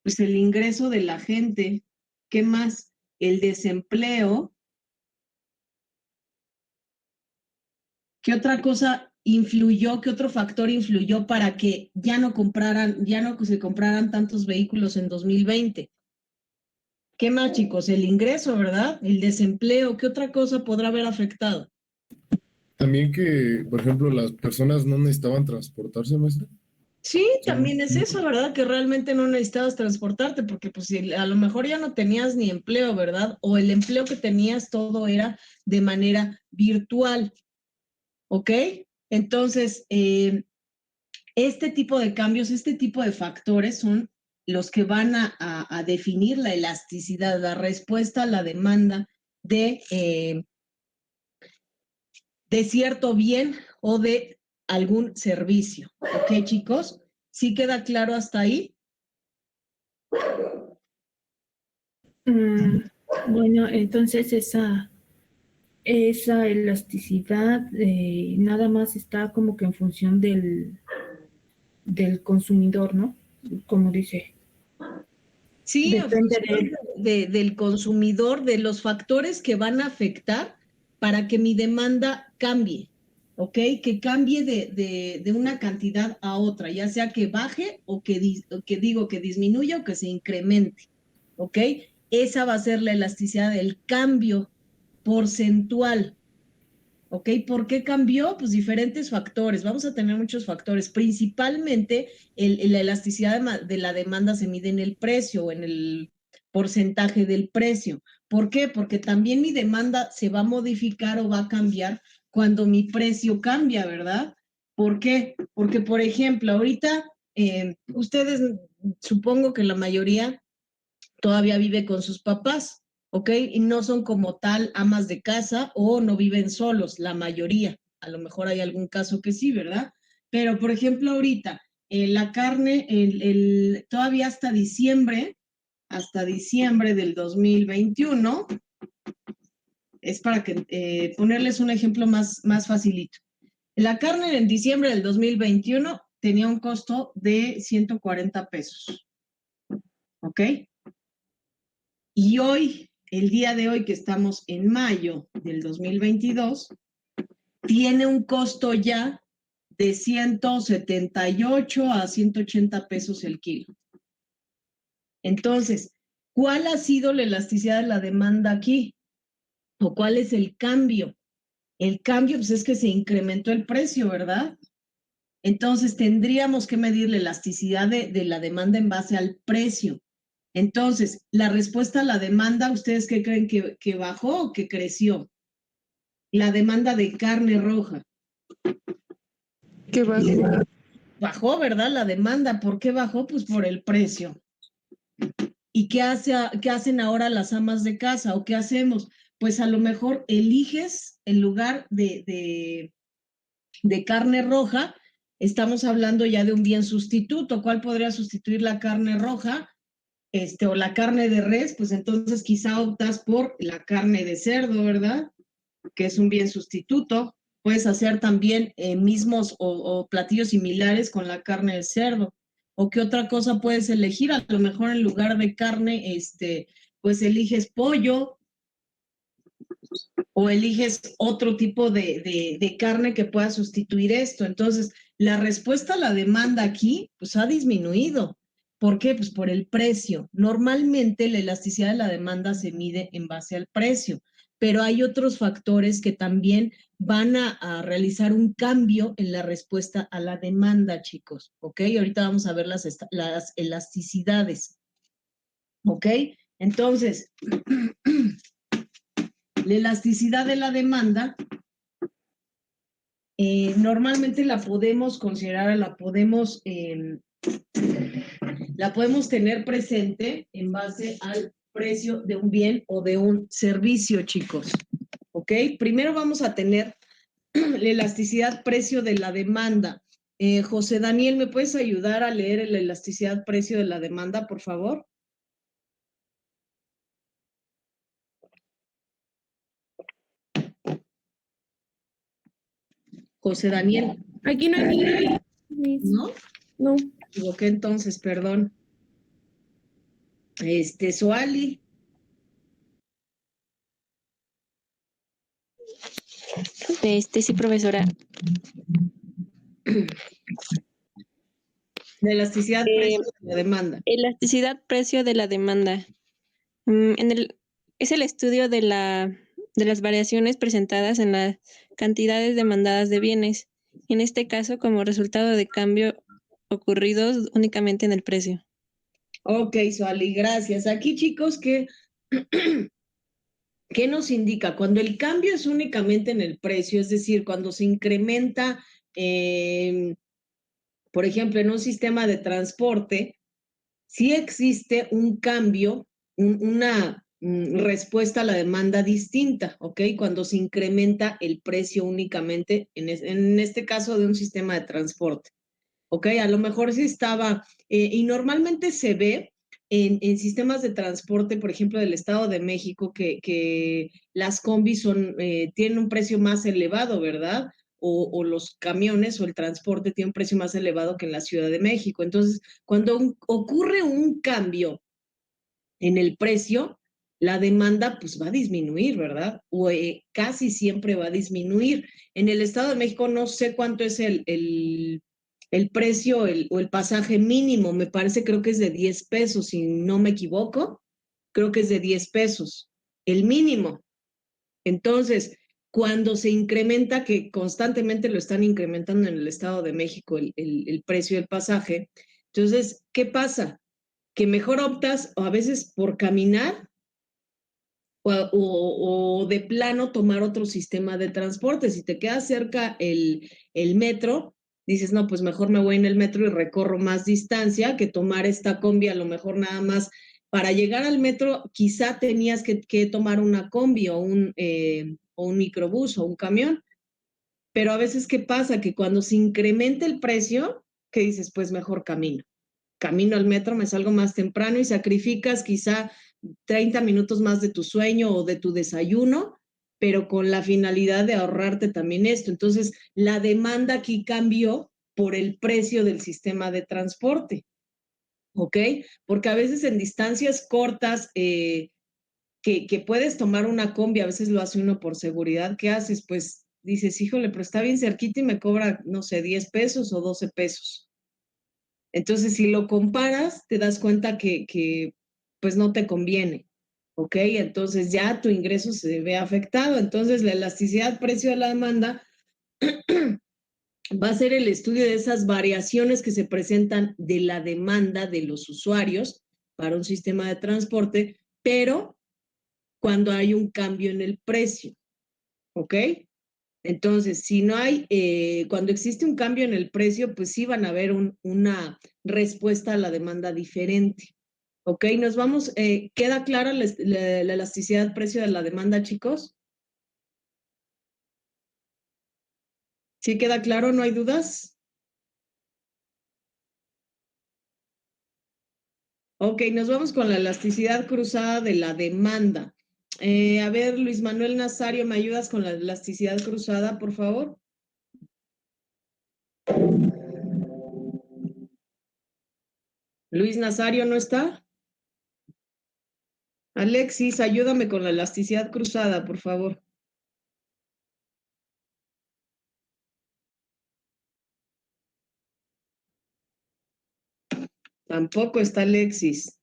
[SPEAKER 1] Pues el ingreso de la gente. ¿Qué más? El desempleo. ¿Qué otra cosa influyó? ¿Qué otro factor influyó para que ya no se compraran tantos vehículos en 2020? ¿Qué más, chicos? El ingreso, ¿verdad? El desempleo. ¿Qué otra cosa podrá haber afectado?
[SPEAKER 9] También que, por ejemplo, las personas no necesitaban transportarse, maestra.
[SPEAKER 1] Sí, también es eso, ¿verdad? Que realmente no necesitabas transportarte, porque pues a lo mejor ya no tenías ni empleo, ¿verdad? O el empleo que tenías todo era de manera virtual, ¿ok? Entonces, este tipo de cambios, este tipo de factores son los que van a definir la elasticidad, la respuesta a la demanda de cierto bien o de algún servicio. ¿Ok, chicos? ¿Sí queda claro hasta ahí?
[SPEAKER 5] Bueno, entonces esa elasticidad nada más está como que en función del consumidor, ¿no? Como dice.
[SPEAKER 1] Sí,
[SPEAKER 5] Depende
[SPEAKER 1] del consumidor, de los factores que van a afectar para que mi demanda cambie, ¿ok? Que cambie de una cantidad a otra, ya sea que baje o que disminuya o que se incremente, ¿ok? Esa va a ser la elasticidad del cambio porcentual, ¿ok? ¿Por qué cambió? Pues diferentes factores. Vamos a tener muchos factores. Principalmente, la elasticidad de la demanda se mide en el precio o en el porcentaje del precio. ¿Por qué? Porque también mi demanda se va a modificar o va a cambiar cuando mi precio cambia, ¿verdad? ¿Por qué? Porque, por ejemplo, ahorita ustedes, supongo que la mayoría todavía vive con sus papás, ¿ok? Y no son como tal amas de casa o no viven solos, la mayoría. A lo mejor hay algún caso que sí, ¿verdad? Pero, por ejemplo, ahorita, la carne, todavía hasta diciembre del 2021, es para que ponerles un ejemplo más facilito. La carne en diciembre del 2021 tenía un costo de 140 pesos, ¿ok? Y hoy, el día de hoy que estamos en mayo del 2022, tiene un costo ya de 178 a 180 pesos el kilo. Entonces, ¿cuál ha sido la elasticidad de la demanda aquí? ¿O cuál es el cambio? El cambio, pues es que se incrementó el precio, ¿verdad? Entonces, tendríamos que medir la elasticidad de la demanda en base al precio. Entonces, la respuesta a la demanda, ¿ustedes qué creen que bajó o que creció? La demanda de carne roja.
[SPEAKER 3] Que bajó.
[SPEAKER 1] Bajó, ¿verdad? La demanda. ¿Por qué bajó? Pues por el precio. ¿Y qué hacen ahora las amas de casa? ¿O qué hacemos? Pues a lo mejor eliges en lugar de carne roja, estamos hablando ya de un bien sustituto. ¿Cuál podría sustituir la carne roja? O la carne de res, pues entonces quizá optas por la carne de cerdo, ¿verdad? Que es un bien sustituto. Puedes hacer también mismos o platillos similares con la carne de cerdo. ¿O qué otra cosa puedes elegir? A lo mejor en lugar de carne, pues eliges pollo o eliges otro tipo de carne que pueda sustituir esto. Entonces, la respuesta a la demanda aquí, pues ha disminuido. ¿Por qué? Pues por el precio. Normalmente la elasticidad de la demanda se mide en base al precio, pero hay otros factores que también van a realizar un cambio en la respuesta a la demanda, chicos. ¿Ok? Ahorita vamos a ver las elasticidades. ¿Ok? Entonces, la elasticidad de la demanda normalmente la podemos considerar, la podemos tener presente en base al precio de un bien o de un servicio, chicos. ¿Ok? Primero vamos a tener la elasticidad precio de la demanda. José Daniel, ¿me puedes ayudar a leer la elasticidad precio de la demanda, por favor? José Daniel.
[SPEAKER 6] Aquí no hay.
[SPEAKER 1] ¿No?
[SPEAKER 6] No.
[SPEAKER 1] Me equivoqué entonces, perdón. Soali.
[SPEAKER 10] Sí, profesora.
[SPEAKER 1] De elasticidad precio de la demanda.
[SPEAKER 10] Elasticidad precio de la demanda. Es el estudio de las variaciones presentadas en las cantidades demandadas de bienes, en este caso como resultado de cambios ocurridos únicamente en el precio.
[SPEAKER 1] Ok, Suali, gracias. Aquí, chicos, ¿qué nos indica? Cuando el cambio es únicamente en el precio, es decir, cuando se incrementa, por ejemplo, en un sistema de transporte, sí existe un cambio, una respuesta a la demanda distinta, ¿ok? Cuando se incrementa el precio únicamente, en este caso de un sistema de transporte, ¿ok? A lo mejor sí estaba, y normalmente se ve en sistemas de transporte, por ejemplo, del Estado de México, que las combis tienen un precio más elevado, ¿verdad? O los camiones o el transporte tiene un precio más elevado que en la Ciudad de México. Entonces, cuando ocurre un cambio en el precio, la demanda pues va a disminuir, ¿verdad? O casi siempre va a disminuir. En el Estado de México no sé cuánto es el precio o el pasaje mínimo, me parece, creo que es de 10 pesos, si no me equivoco, creo que es de 10 pesos, el mínimo. Entonces, cuando se incrementa, que constantemente lo están incrementando en el Estado de México el precio del pasaje, entonces, ¿qué pasa? Que mejor optas a veces por caminar o de plano tomar otro sistema de transporte. Si te queda cerca el metro, dices, no, pues mejor me voy en el metro y recorro más distancia que tomar esta combi, a lo mejor nada más. Para llegar al metro quizá tenías que tomar una combi o un microbús o un camión, pero a veces ¿qué pasa? Que cuando se incrementa el precio, ¿qué dices? Pues mejor camino al metro, me salgo más temprano y sacrificas quizá 30 minutos más de tu sueño o de tu desayuno, pero con la finalidad de ahorrarte también esto. Entonces, la demanda aquí cambió por el precio del sistema de transporte, ¿ok? Porque a veces en distancias cortas, que puedes tomar una combi, a veces lo hace uno por seguridad, ¿qué haces? Pues dices, híjole, pero está bien cerquita y me cobra, no sé, 10 pesos o 12 pesos. Entonces, si lo comparas, te das cuenta que pues no te conviene, ¿ok? Entonces ya tu ingreso se ve afectado. Entonces, la elasticidad precio de la demanda va a ser el estudio de esas variaciones que se presentan de la demanda de los usuarios para un sistema de transporte, pero cuando hay un cambio en el precio, ¿ok? Entonces, si no hay, cuando existe un cambio en el precio, pues sí van a haber una respuesta a la demanda diferente. ¿Ok? Nos vamos, ¿queda clara la elasticidad precio de la demanda, chicos? ¿Sí queda claro? ¿No hay dudas? Ok, nos vamos con la elasticidad cruzada de la demanda. A ver, Luis Manuel Nazario, ¿me ayudas con la elasticidad cruzada, por favor? Luis Nazario no está. Alexis, ayúdame con la elasticidad cruzada, por favor. Tampoco está Alexis.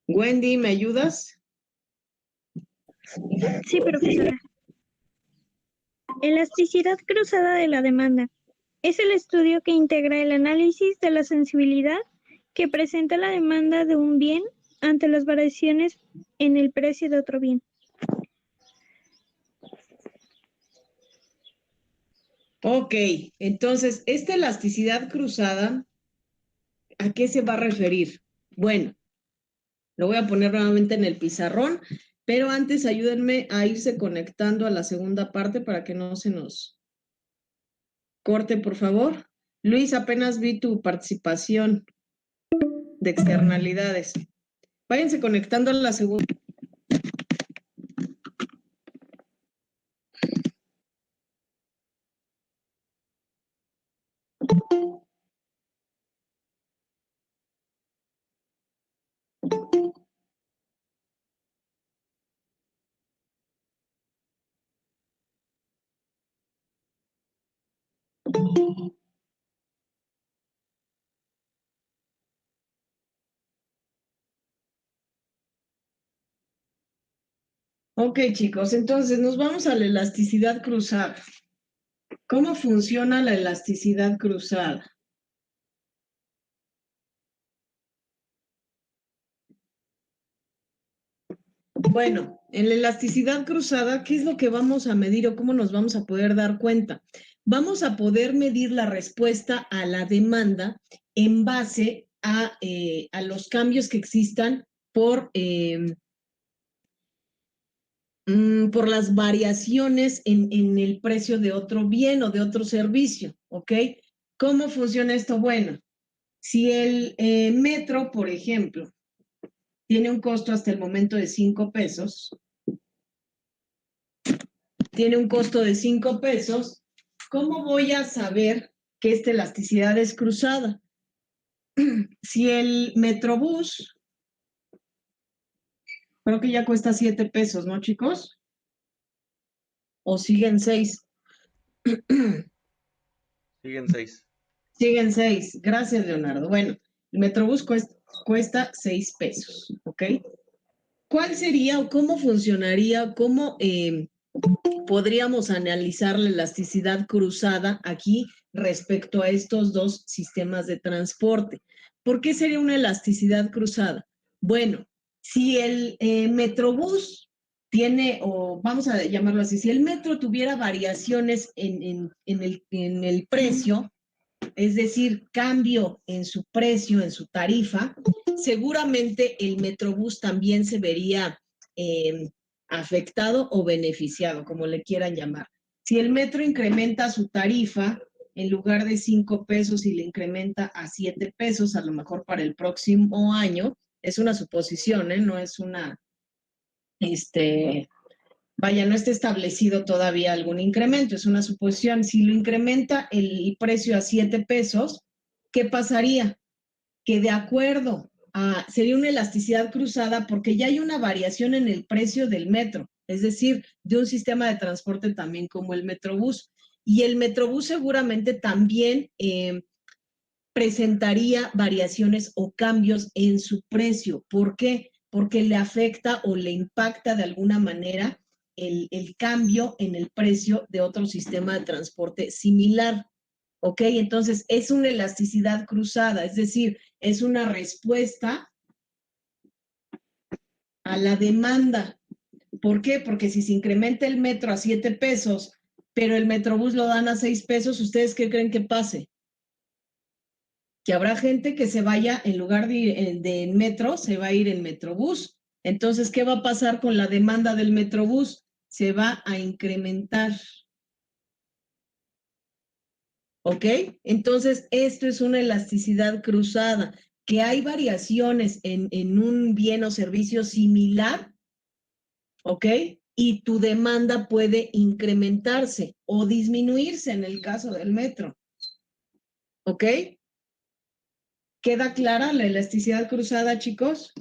[SPEAKER 1] Wendy, ¿me ayudas?
[SPEAKER 11] Sí, profesora. Elasticidad cruzada de la demanda. Es el estudio que integra el análisis de la sensibilidad que presenta la demanda de un bien ante las variaciones en el precio de otro bien.
[SPEAKER 1] Ok, entonces, esta elasticidad cruzada, ¿a qué se va a referir? Bueno, lo voy a poner nuevamente en el pizarrón, pero antes ayúdenme a irse conectando a la segunda parte para que no se nos corte, por favor. Luis, apenas vi tu participación de externalidades. Váyanse conectando a la segunda. Ok, chicos, entonces nos vamos a la elasticidad cruzada. ¿Cómo funciona la elasticidad cruzada? Bueno, en la elasticidad cruzada, ¿qué es lo que vamos a medir o cómo nos vamos a poder dar cuenta? Vamos a poder medir la respuesta a la demanda en base a los cambios que existan por las variaciones en el precio de otro bien o de otro servicio, ¿ok? ¿Cómo funciona esto? Bueno, si el metro, por ejemplo, tiene un costo hasta el momento de 5 pesos, tiene un costo de 5 pesos, ¿cómo voy a saber que esta elasticidad es cruzada? Si el Metrobús, creo que ya cuesta 7 pesos, ¿no, chicos? ¿O siguen 6?
[SPEAKER 8] Siguen 6.
[SPEAKER 1] Siguen 6. Gracias, Leonardo. Bueno, el Metrobús cuesta 6 pesos, ¿ok? ¿Cuál sería o cómo funcionaría, cómo podríamos analizar la elasticidad cruzada aquí respecto a estos dos sistemas de transporte? ¿Por qué sería una elasticidad cruzada? Bueno, si el Metrobús tiene, o vamos a llamarlo así, si el metro tuviera variaciones en el precio, es decir, cambio en su precio, en su tarifa, seguramente el Metrobús también se vería afectado o beneficiado, como le quieran llamar. Si el metro incrementa su tarifa, en lugar de 5 pesos y le incrementa a 7 pesos, a lo mejor para el próximo año, es una suposición, no es una, vaya, no está establecido todavía algún incremento, es una suposición. Si lo incrementa el precio a 7 pesos, ¿qué pasaría? Que de acuerdo sería una elasticidad cruzada porque ya hay una variación en el precio del metro, es decir, de un sistema de transporte también como el Metrobús. Y el Metrobús seguramente también presentaría variaciones o cambios en su precio. ¿Por qué? Porque le afecta o le impacta de alguna manera el cambio en el precio de otro sistema de transporte similar. ¿Ok? Entonces, es una elasticidad cruzada, es decir, es una respuesta a la demanda. ¿Por qué? Porque si se incrementa el metro a 7 pesos, pero el Metrobús lo dan a 6 pesos, ¿ustedes qué creen que pase? Que habrá gente que se vaya, en lugar de ir de metro, se va a ir en Metrobús. Entonces, ¿qué va a pasar con la demanda del Metrobús? Se va a incrementar. ¿Ok? Entonces, esto es una elasticidad cruzada, que hay variaciones en un bien o servicio similar, ¿ok? y tu demanda puede incrementarse o disminuirse en el caso del metro. ¿Ok? ¿Queda clara la elasticidad cruzada, chicos?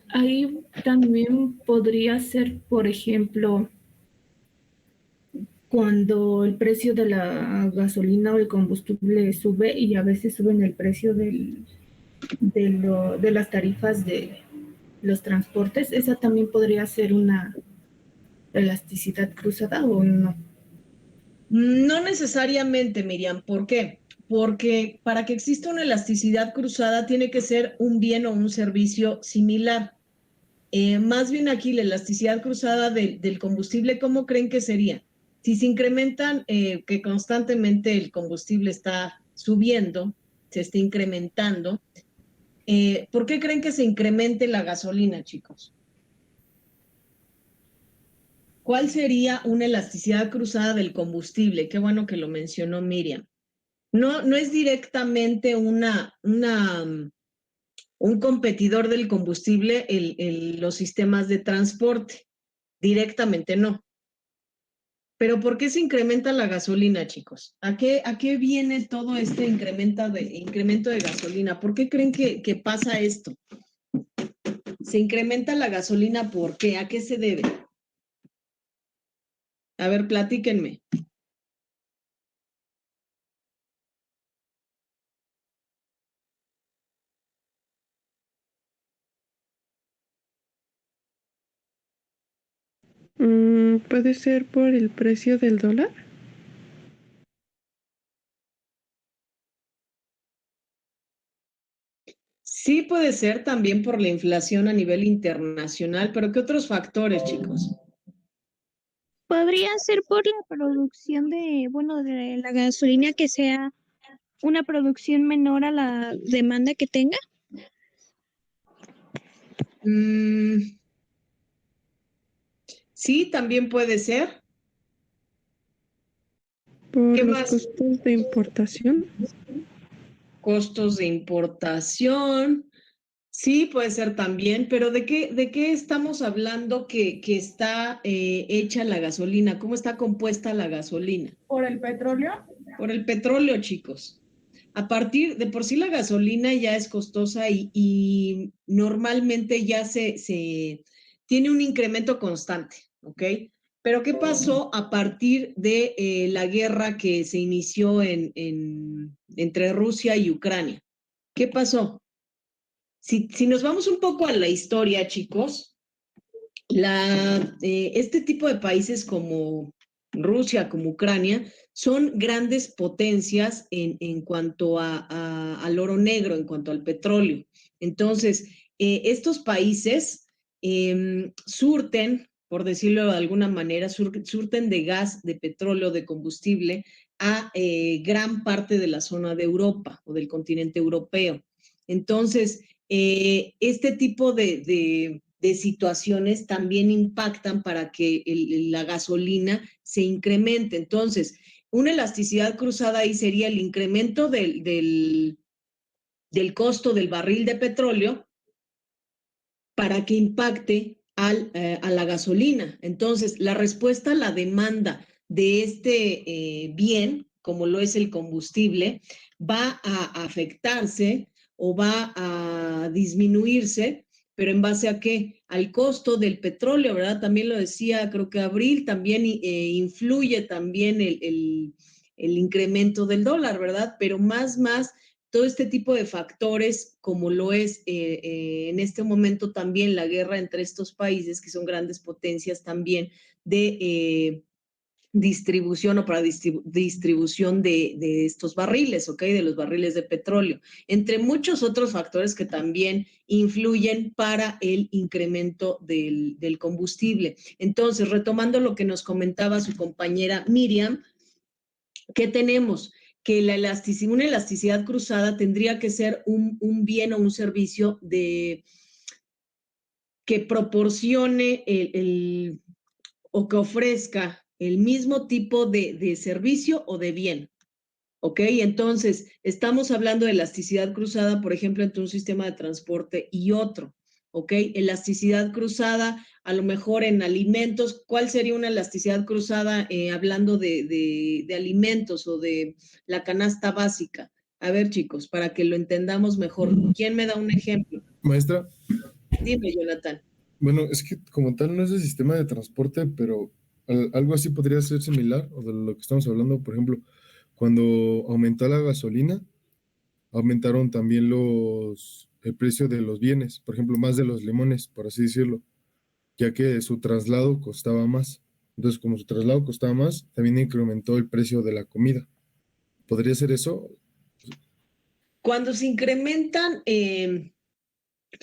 [SPEAKER 5] Ahí también podría ser, por ejemplo, cuando el precio de la gasolina o el combustible sube y a veces suben el precio de las tarifas de los transportes, esa también podría ser una elasticidad cruzada o no.
[SPEAKER 1] No necesariamente, Miriam. ¿Por qué? Porque para que exista una elasticidad cruzada tiene que ser un bien o un servicio similar. Más bien aquí la elasticidad cruzada del combustible, ¿cómo creen que sería? Si se incrementan, que constantemente el combustible está subiendo, se está incrementando, ¿por qué creen que se incremente la gasolina, chicos? ¿Cuál sería una elasticidad cruzada del combustible? Qué bueno que lo mencionó Miriam. No es directamente un competidor del combustible los sistemas de transporte. Directamente no. Pero ¿por qué se incrementa la gasolina, chicos? ¿A qué viene todo este incremento de gasolina? ¿Por qué creen que pasa esto? Se incrementa la gasolina, ¿por qué? ¿A qué se debe? A ver, platíquenme.
[SPEAKER 3] ¿Puede ser por el precio del dólar?
[SPEAKER 1] Sí puede ser también por la inflación a nivel internacional, pero ¿qué otros factores, chicos?
[SPEAKER 11] Podría ser por la producción de la gasolina, que sea una producción menor a la demanda que tenga.
[SPEAKER 1] Sí, también puede ser.
[SPEAKER 3] ¿Por
[SPEAKER 1] ¿Qué
[SPEAKER 3] los
[SPEAKER 1] más?
[SPEAKER 3] costos de importación?
[SPEAKER 1] Costos de importación. Sí, puede ser también, pero ¿de qué estamos hablando que está hecha la gasolina? ¿Cómo está compuesta la gasolina?
[SPEAKER 5] ¿Por el petróleo?
[SPEAKER 1] Por el petróleo, chicos. A partir de por sí la gasolina ya es costosa y normalmente ya se tiene un incremento constante, ¿ok? Pero ¿qué pasó a partir de la guerra que se inició entre Rusia y Ucrania? ¿Qué pasó? Si nos vamos un poco a la historia, chicos, este tipo de países como Rusia, como Ucrania, son grandes potencias en cuanto al oro negro, en cuanto al petróleo. Entonces, estos países surten, por decirlo de alguna manera, surten de gas, de petróleo, de combustible a gran parte de la zona de Europa o del continente europeo. Entonces, este tipo de situaciones también impactan para que la gasolina se incremente. Entonces, una elasticidad cruzada ahí sería el incremento del costo del barril de petróleo para que impacte a la gasolina. Entonces, la respuesta a la demanda de este bien, como lo es el combustible, va a afectarse o va a disminuirse, pero ¿en base a qué? Al costo del petróleo, ¿verdad? También lo decía, creo que Abril, también influye también el incremento del dólar, ¿verdad? Pero más todo este tipo de factores, como lo es en este momento también la guerra entre estos países, que son grandes potencias también de distribución o para distribución de estos barriles, ¿ok? De los barriles de petróleo, entre muchos otros factores que también influyen para el incremento del combustible. Entonces, retomando lo que nos comentaba su compañera Miriam, ¿qué tenemos? Que una elasticidad cruzada tendría que ser un bien o un servicio que proporcione o que ofrezca el mismo tipo de servicio o de bien. ¿Ok? Entonces, estamos hablando de elasticidad cruzada, por ejemplo, entre un sistema de transporte y otro. ¿Ok? Elasticidad cruzada, a lo mejor en alimentos. ¿Cuál sería una elasticidad cruzada hablando de alimentos o de la canasta básica? A ver, chicos, para que lo entendamos mejor. ¿Quién me da un ejemplo?
[SPEAKER 9] Maestra,
[SPEAKER 1] Dime, Jonathan.
[SPEAKER 9] bueno, es que como tal no es el sistema de transporte, pero algo así podría ser similar, o de lo que estamos hablando, por ejemplo, cuando aumentó la gasolina, aumentaron también el precio de los bienes, por ejemplo, más de los limones, por así decirlo, ya que su traslado costaba más. Entonces, como su traslado costaba más, también incrementó el precio de la comida. ¿Podría ser eso?
[SPEAKER 1] Cuando se incrementan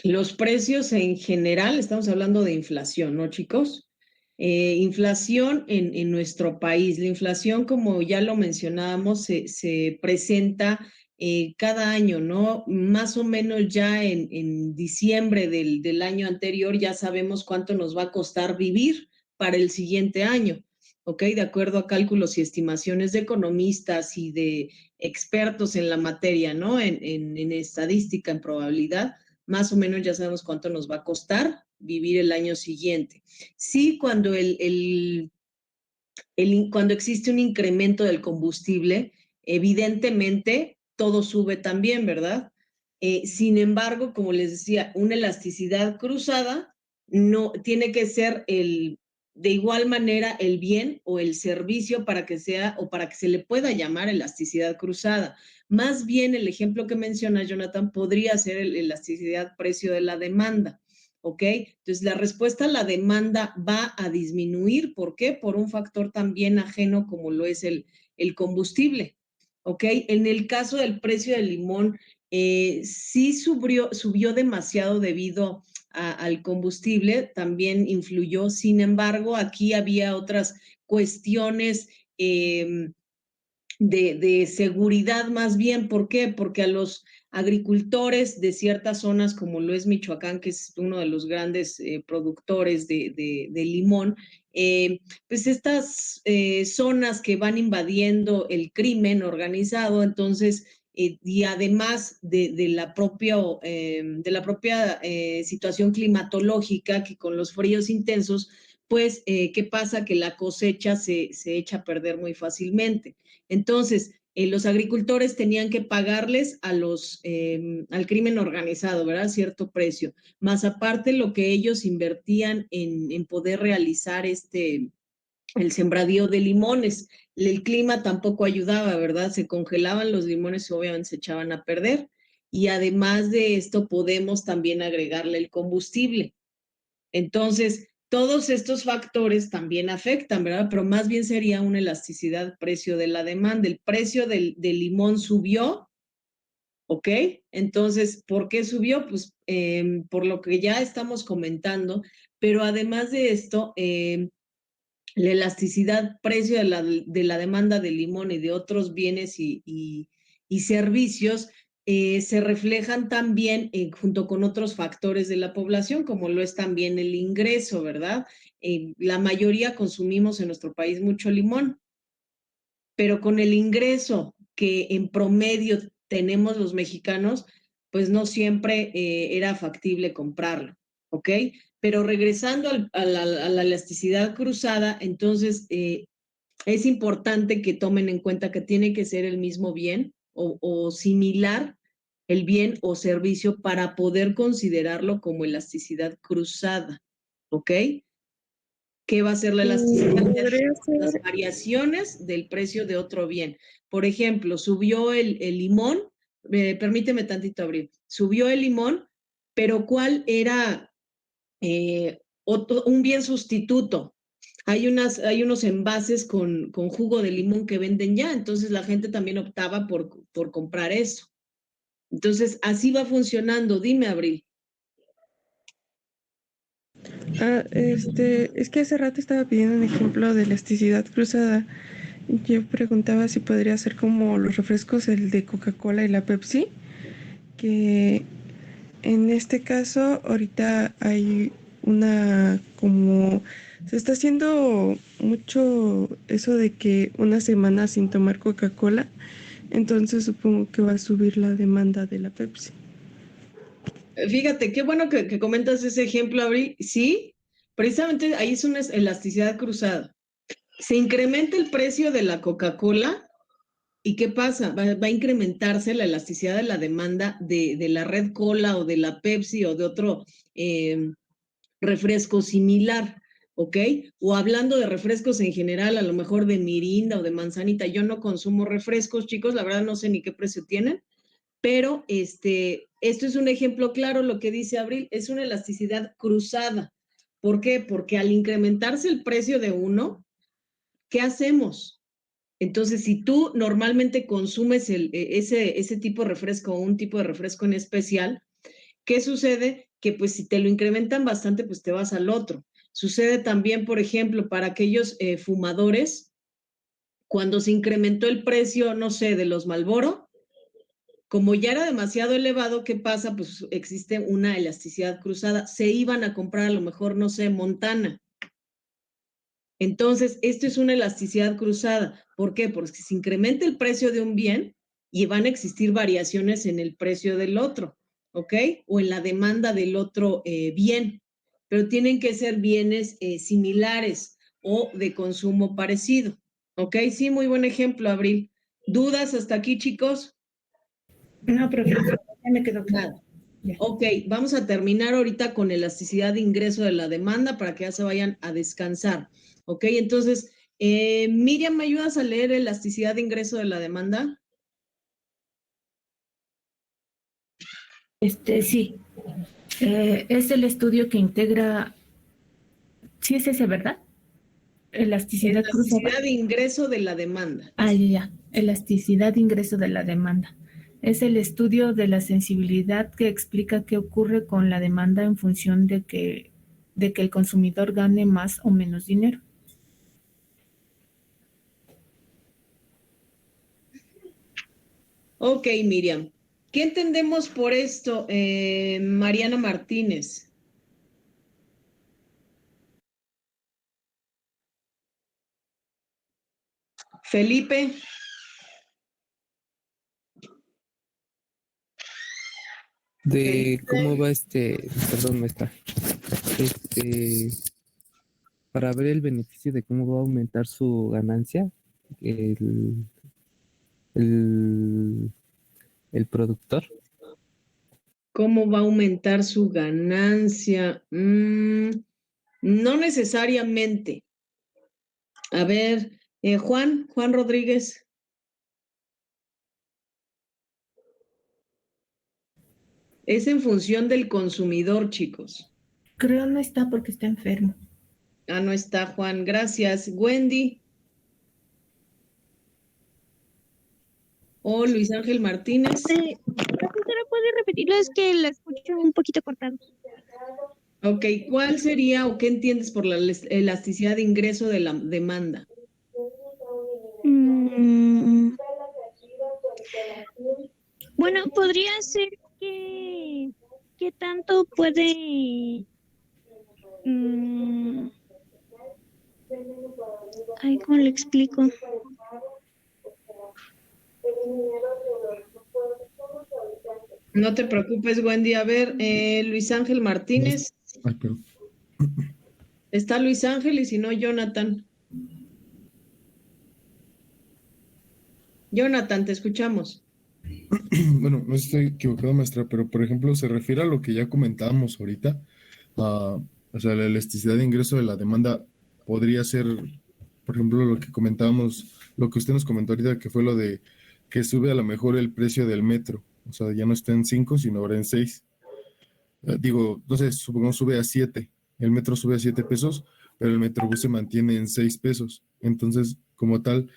[SPEAKER 1] los precios en general, estamos hablando de inflación, ¿no, chicos? Inflación en nuestro país. La inflación, como ya lo mencionábamos, se presenta cada año, ¿no? Más o menos ya en diciembre del año anterior ya sabemos cuánto nos va a costar vivir para el siguiente año, ¿ok? De acuerdo a cálculos y estimaciones de economistas y de expertos en la materia, ¿no? En estadística, en probabilidad, más o menos ya sabemos cuánto nos va a costar vivir el año siguiente. Sí, cuando cuando existe un incremento del combustible, evidentemente todo sube también, ¿verdad? Sin embargo, como les decía, una elasticidad cruzada no tiene que ser de igual manera el bien o el servicio para que sea o para que se le pueda llamar elasticidad cruzada. Más bien el ejemplo que menciona Jonathan podría ser el elasticidad precio de la demanda. ¿Ok? Entonces, la respuesta a la demanda va a disminuir. ¿Por qué? Por un factor también ajeno como lo es el combustible. ¿Ok? En el caso del precio del limón, sí subió demasiado debido al combustible, también influyó. Sin embargo, aquí había otras cuestiones de seguridad más bien. ¿Por qué? Porque a los agricultores de ciertas zonas, como lo es Michoacán, que es uno de los grandes productores de limón, pues estas zonas que van invadiendo el crimen organizado, entonces, y además de la propia situación climatológica, que con los fríos intensos, pues, ¿qué pasa? Que la cosecha se echa a perder muy fácilmente. Entonces, los agricultores tenían que pagarles al crimen organizado, ¿verdad? Cierto precio. Más aparte lo que ellos invertían en poder realizar el sembradío de limones. El clima tampoco ayudaba, ¿verdad? Se congelaban los limones y obviamente se echaban a perder. Y además de esto, podemos también agregarle el combustible. Entonces, todos estos factores también afectan, ¿verdad? Pero más bien sería una elasticidad precio de la demanda. El precio del limón subió, ¿ok? Entonces, ¿por qué subió? Pues por lo que ya estamos comentando, pero además de esto, la elasticidad precio de la demanda de limón y de otros bienes y servicios se reflejan también junto con otros factores de la población, como lo es también el ingreso, ¿verdad? La mayoría consumimos en nuestro país mucho limón, pero con el ingreso que en promedio tenemos los mexicanos, pues no siempre era factible comprarlo, ¿ok? Pero regresando a la elasticidad cruzada, entonces es importante que tomen en cuenta que tiene que ser el mismo bien o similar el bien o servicio para poder considerarlo como elasticidad cruzada, ¿ok? ¿Qué va a ser la elasticidad?
[SPEAKER 3] Podría
[SPEAKER 1] Las
[SPEAKER 3] ser,
[SPEAKER 1] variaciones del precio de otro bien. Por ejemplo, subió el limón, permíteme tantito abrir, subió el limón, pero ¿cuál era un bien sustituto? Hay unos envases con jugo de limón que venden ya, entonces la gente también optaba por comprar eso. Entonces, así va funcionando. Dime, Abril.
[SPEAKER 3] es que hace rato estaba pidiendo un ejemplo de elasticidad cruzada. Yo preguntaba si podría ser como los refrescos, el de Coca-Cola y la Pepsi, que en este caso ahorita hay una como se está haciendo mucho eso de que una semana sin tomar Coca-Cola entonces supongo que va a subir la demanda de la Pepsi.
[SPEAKER 1] Fíjate, qué bueno que comentas ese ejemplo, Abril. Sí, precisamente ahí es una elasticidad cruzada. Se incrementa el precio de la Coca-Cola y ¿qué pasa? Va a incrementarse la elasticidad de la demanda de la Red Cola o de la Pepsi o de otro refresco similar, ¿ok? O hablando de refrescos en general, a lo mejor de Mirinda o de Manzanita. Yo no consumo refrescos, chicos, la verdad no sé ni qué precio tienen. Pero esto es un ejemplo claro, lo que dice Abril, es una elasticidad cruzada. ¿Por qué? Porque al incrementarse el precio de uno, ¿qué hacemos? Entonces, si tú normalmente consumes ese tipo de refresco o un tipo de refresco en especial, ¿qué sucede? Que pues si te lo incrementan bastante, pues te vas al otro. Sucede también, por ejemplo, para aquellos fumadores, cuando se incrementó el precio, no sé, de los Marlboro, como ya era demasiado elevado, ¿qué pasa? Pues existe una elasticidad cruzada. Se iban a comprar a lo mejor, no sé, Montana. Entonces, esto es una elasticidad cruzada. ¿Por qué? Porque se incrementa el precio de un bien y van a existir variaciones en el precio del otro, ¿ok? O en la demanda del otro bien. Pero tienen que ser bienes similares o de consumo parecido, ¿ok? Sí, muy buen ejemplo, Abril. ¿Dudas hasta aquí, chicos?
[SPEAKER 4] No, profesor, ya me quedó claro.
[SPEAKER 1] Ok, vamos a terminar ahorita con elasticidad de ingreso de la demanda para que ya se vayan a descansar. Ok, entonces, Miriam, ¿me ayudas a leer elasticidad de ingreso de la demanda?
[SPEAKER 12] Sí. Es el estudio que integra. Sí, es ese, ¿verdad? Elasticidad cruzada.
[SPEAKER 1] Elasticidad de ingreso de la demanda.
[SPEAKER 12] Ah, ya. Elasticidad de ingreso de la demanda. Es el estudio de la sensibilidad que explica qué ocurre con la demanda en función de que el consumidor gane más o menos dinero.
[SPEAKER 1] Ok, Miriam. ¿Qué entendemos por esto, Mariana Martínez? Felipe.
[SPEAKER 13] De cómo va perdón, maestra, para ver el beneficio de cómo va a aumentar su ganancia, el, el productor.
[SPEAKER 1] ¿Cómo va a aumentar su ganancia? No necesariamente. A ver, Juan Rodríguez. Es en función del consumidor, chicos.
[SPEAKER 12] Creo no está porque está enfermo.
[SPEAKER 1] Ah, no está, Juan. Gracias. Wendy. O Luis Ángel Martínez.
[SPEAKER 11] Profesora, ¿puede repetirlo? Es que la escucho un poquito cortado.
[SPEAKER 1] Ok, ¿cuál sería o qué entiendes por la elasticidad de ingreso de la demanda?
[SPEAKER 11] Bueno, podría ser que qué tanto puede ¿cómo le explico?
[SPEAKER 1] No te preocupes, Wendy. A ver, Luis Ángel Martínez.
[SPEAKER 9] Ay, perdón.
[SPEAKER 1] Está Luis Ángel y si no, Jonathan. Jonathan, te escuchamos.
[SPEAKER 9] Bueno, no sé si estoy equivocado, maestra, pero por ejemplo, se refiere a lo que ya comentábamos ahorita, o sea, la elasticidad de ingreso de la demanda podría ser, por ejemplo, lo que comentábamos, lo que usted nos comentó ahorita, que fue lo de que sube a lo mejor el precio del metro, o sea, ya no está en 5, sino ahora en 6. Digo, entonces, supongamos sube a 7, el metro sube a 7 pesos, pero el metrobús se mantiene en 6 pesos. Entonces, como tal,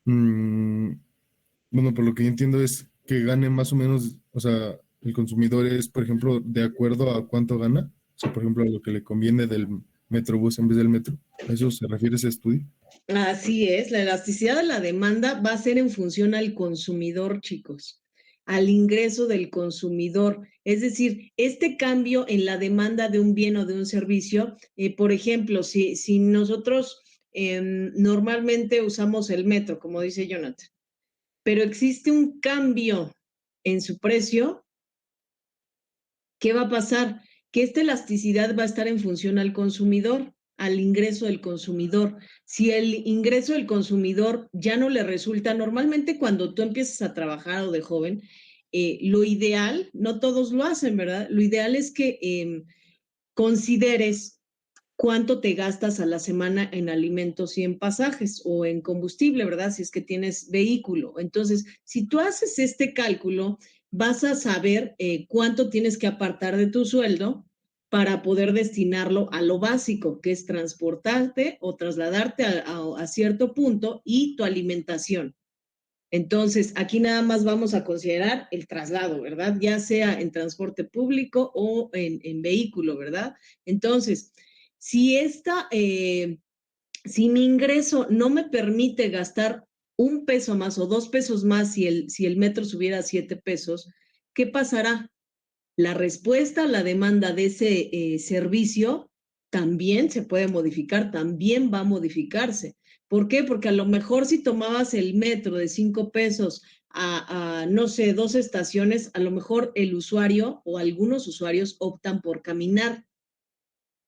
[SPEAKER 9] bueno, por lo que yo entiendo es que gane más o menos, o sea, el consumidor es, por ejemplo, de acuerdo a cuánto gana, o sea, por ejemplo, a lo que le conviene del metrobús en vez del metro. ¿A eso se refiere ese estudio?
[SPEAKER 1] Así es, la elasticidad de la demanda va a ser en función al consumidor, chicos, al ingreso del consumidor. Es decir, este cambio en la demanda de un bien o de un servicio, por ejemplo, si nosotros normalmente usamos el metro, como dice Jonathan, pero existe un cambio en su precio, ¿qué va a pasar? Que esta elasticidad va a estar en función al consumidor, al ingreso del consumidor. Si el ingreso del consumidor ya no le resulta, normalmente cuando tú empiezas a trabajar o de joven, lo ideal, no todos lo hacen, ¿verdad? Lo ideal es que consideres cuánto te gastas a la semana en alimentos y en pasajes o en combustible, ¿verdad? Si es que tienes vehículo. Entonces, si tú haces este cálculo, vas a saber cuánto tienes que apartar de tu sueldo para poder destinarlo a lo básico, que es transportarte o trasladarte a cierto punto y tu alimentación. Entonces, aquí nada más vamos a considerar el traslado, ¿verdad? Ya sea en transporte público o en vehículo, ¿verdad? Entonces, si mi ingreso no me permite gastar 1 peso más o 2 pesos más si el metro subiera a 7 pesos, ¿qué pasará? La respuesta a la demanda de ese servicio también se puede modificar, también va a modificarse. ¿Por qué? Porque a lo mejor si tomabas el metro de 5 pesos no sé, 2 estaciones, a lo mejor el usuario o algunos usuarios optan por caminar.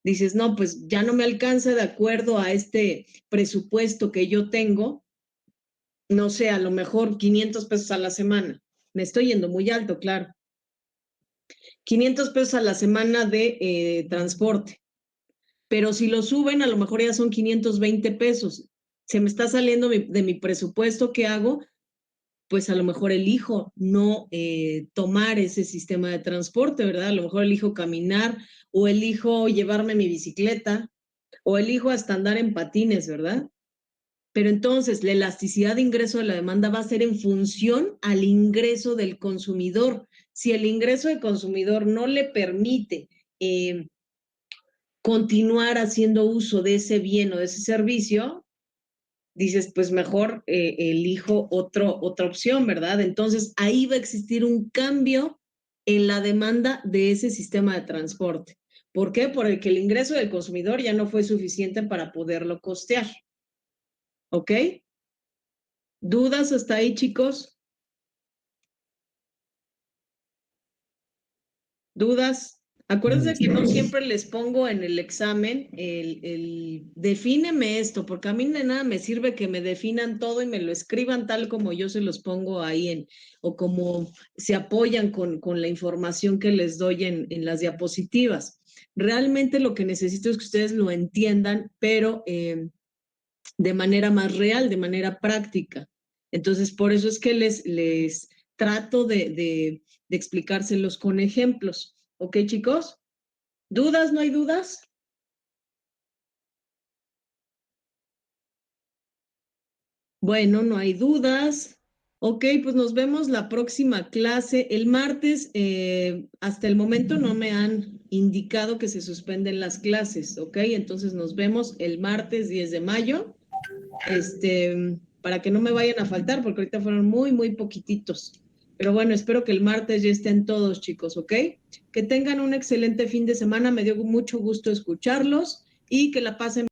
[SPEAKER 1] Dices, no, pues ya no me alcanza de acuerdo a este presupuesto que yo tengo, no sé, a lo mejor 500 pesos a la semana. Me estoy yendo muy alto, claro. 500 pesos a la semana de transporte. Pero si lo suben, a lo mejor ya son 520 pesos. Se me está saliendo de mi presupuesto, ¿qué hago? Pues a lo mejor elijo no tomar ese sistema de transporte, ¿verdad? A lo mejor elijo caminar o elijo llevarme mi bicicleta o elijo hasta andar en patines, ¿verdad? Pero entonces la elasticidad de ingreso de la demanda va a ser en función al ingreso del consumidor. Si el ingreso del consumidor no le permite continuar haciendo uso de ese bien o de ese servicio, dices, pues mejor elijo otra opción, ¿verdad? Entonces ahí va a existir un cambio en la demanda de ese sistema de transporte. ¿Por qué? Porque el ingreso del consumidor ya no fue suficiente para poderlo costear. ¿Ok? ¿Dudas hasta ahí, chicos? ¿Dudas? Acuérdense que no siempre les pongo en el examen defíneme esto, porque a mí de nada me sirve que me definan todo y me lo escriban tal como yo se los pongo ahí o como se apoyan con la información que les doy en las diapositivas. Realmente lo que necesito es que ustedes lo entiendan, pero de manera más real, de manera práctica. Entonces, por eso es que les trato de explicárselos con ejemplos. ¿Ok, chicos? ¿Dudas? ¿No hay dudas? Bueno, no hay dudas. Ok, pues nos vemos la próxima clase. El martes, hasta el momento no me han indicado que se suspenden las clases, ¿ok? Entonces nos vemos el martes 10 de mayo, para que no me vayan a faltar, porque ahorita fueron muy, muy poquititos. Pero bueno, espero que el martes ya estén todos, chicos, ¿ok? Que tengan un excelente fin de semana. Me dio mucho gusto escucharlos y que la pasen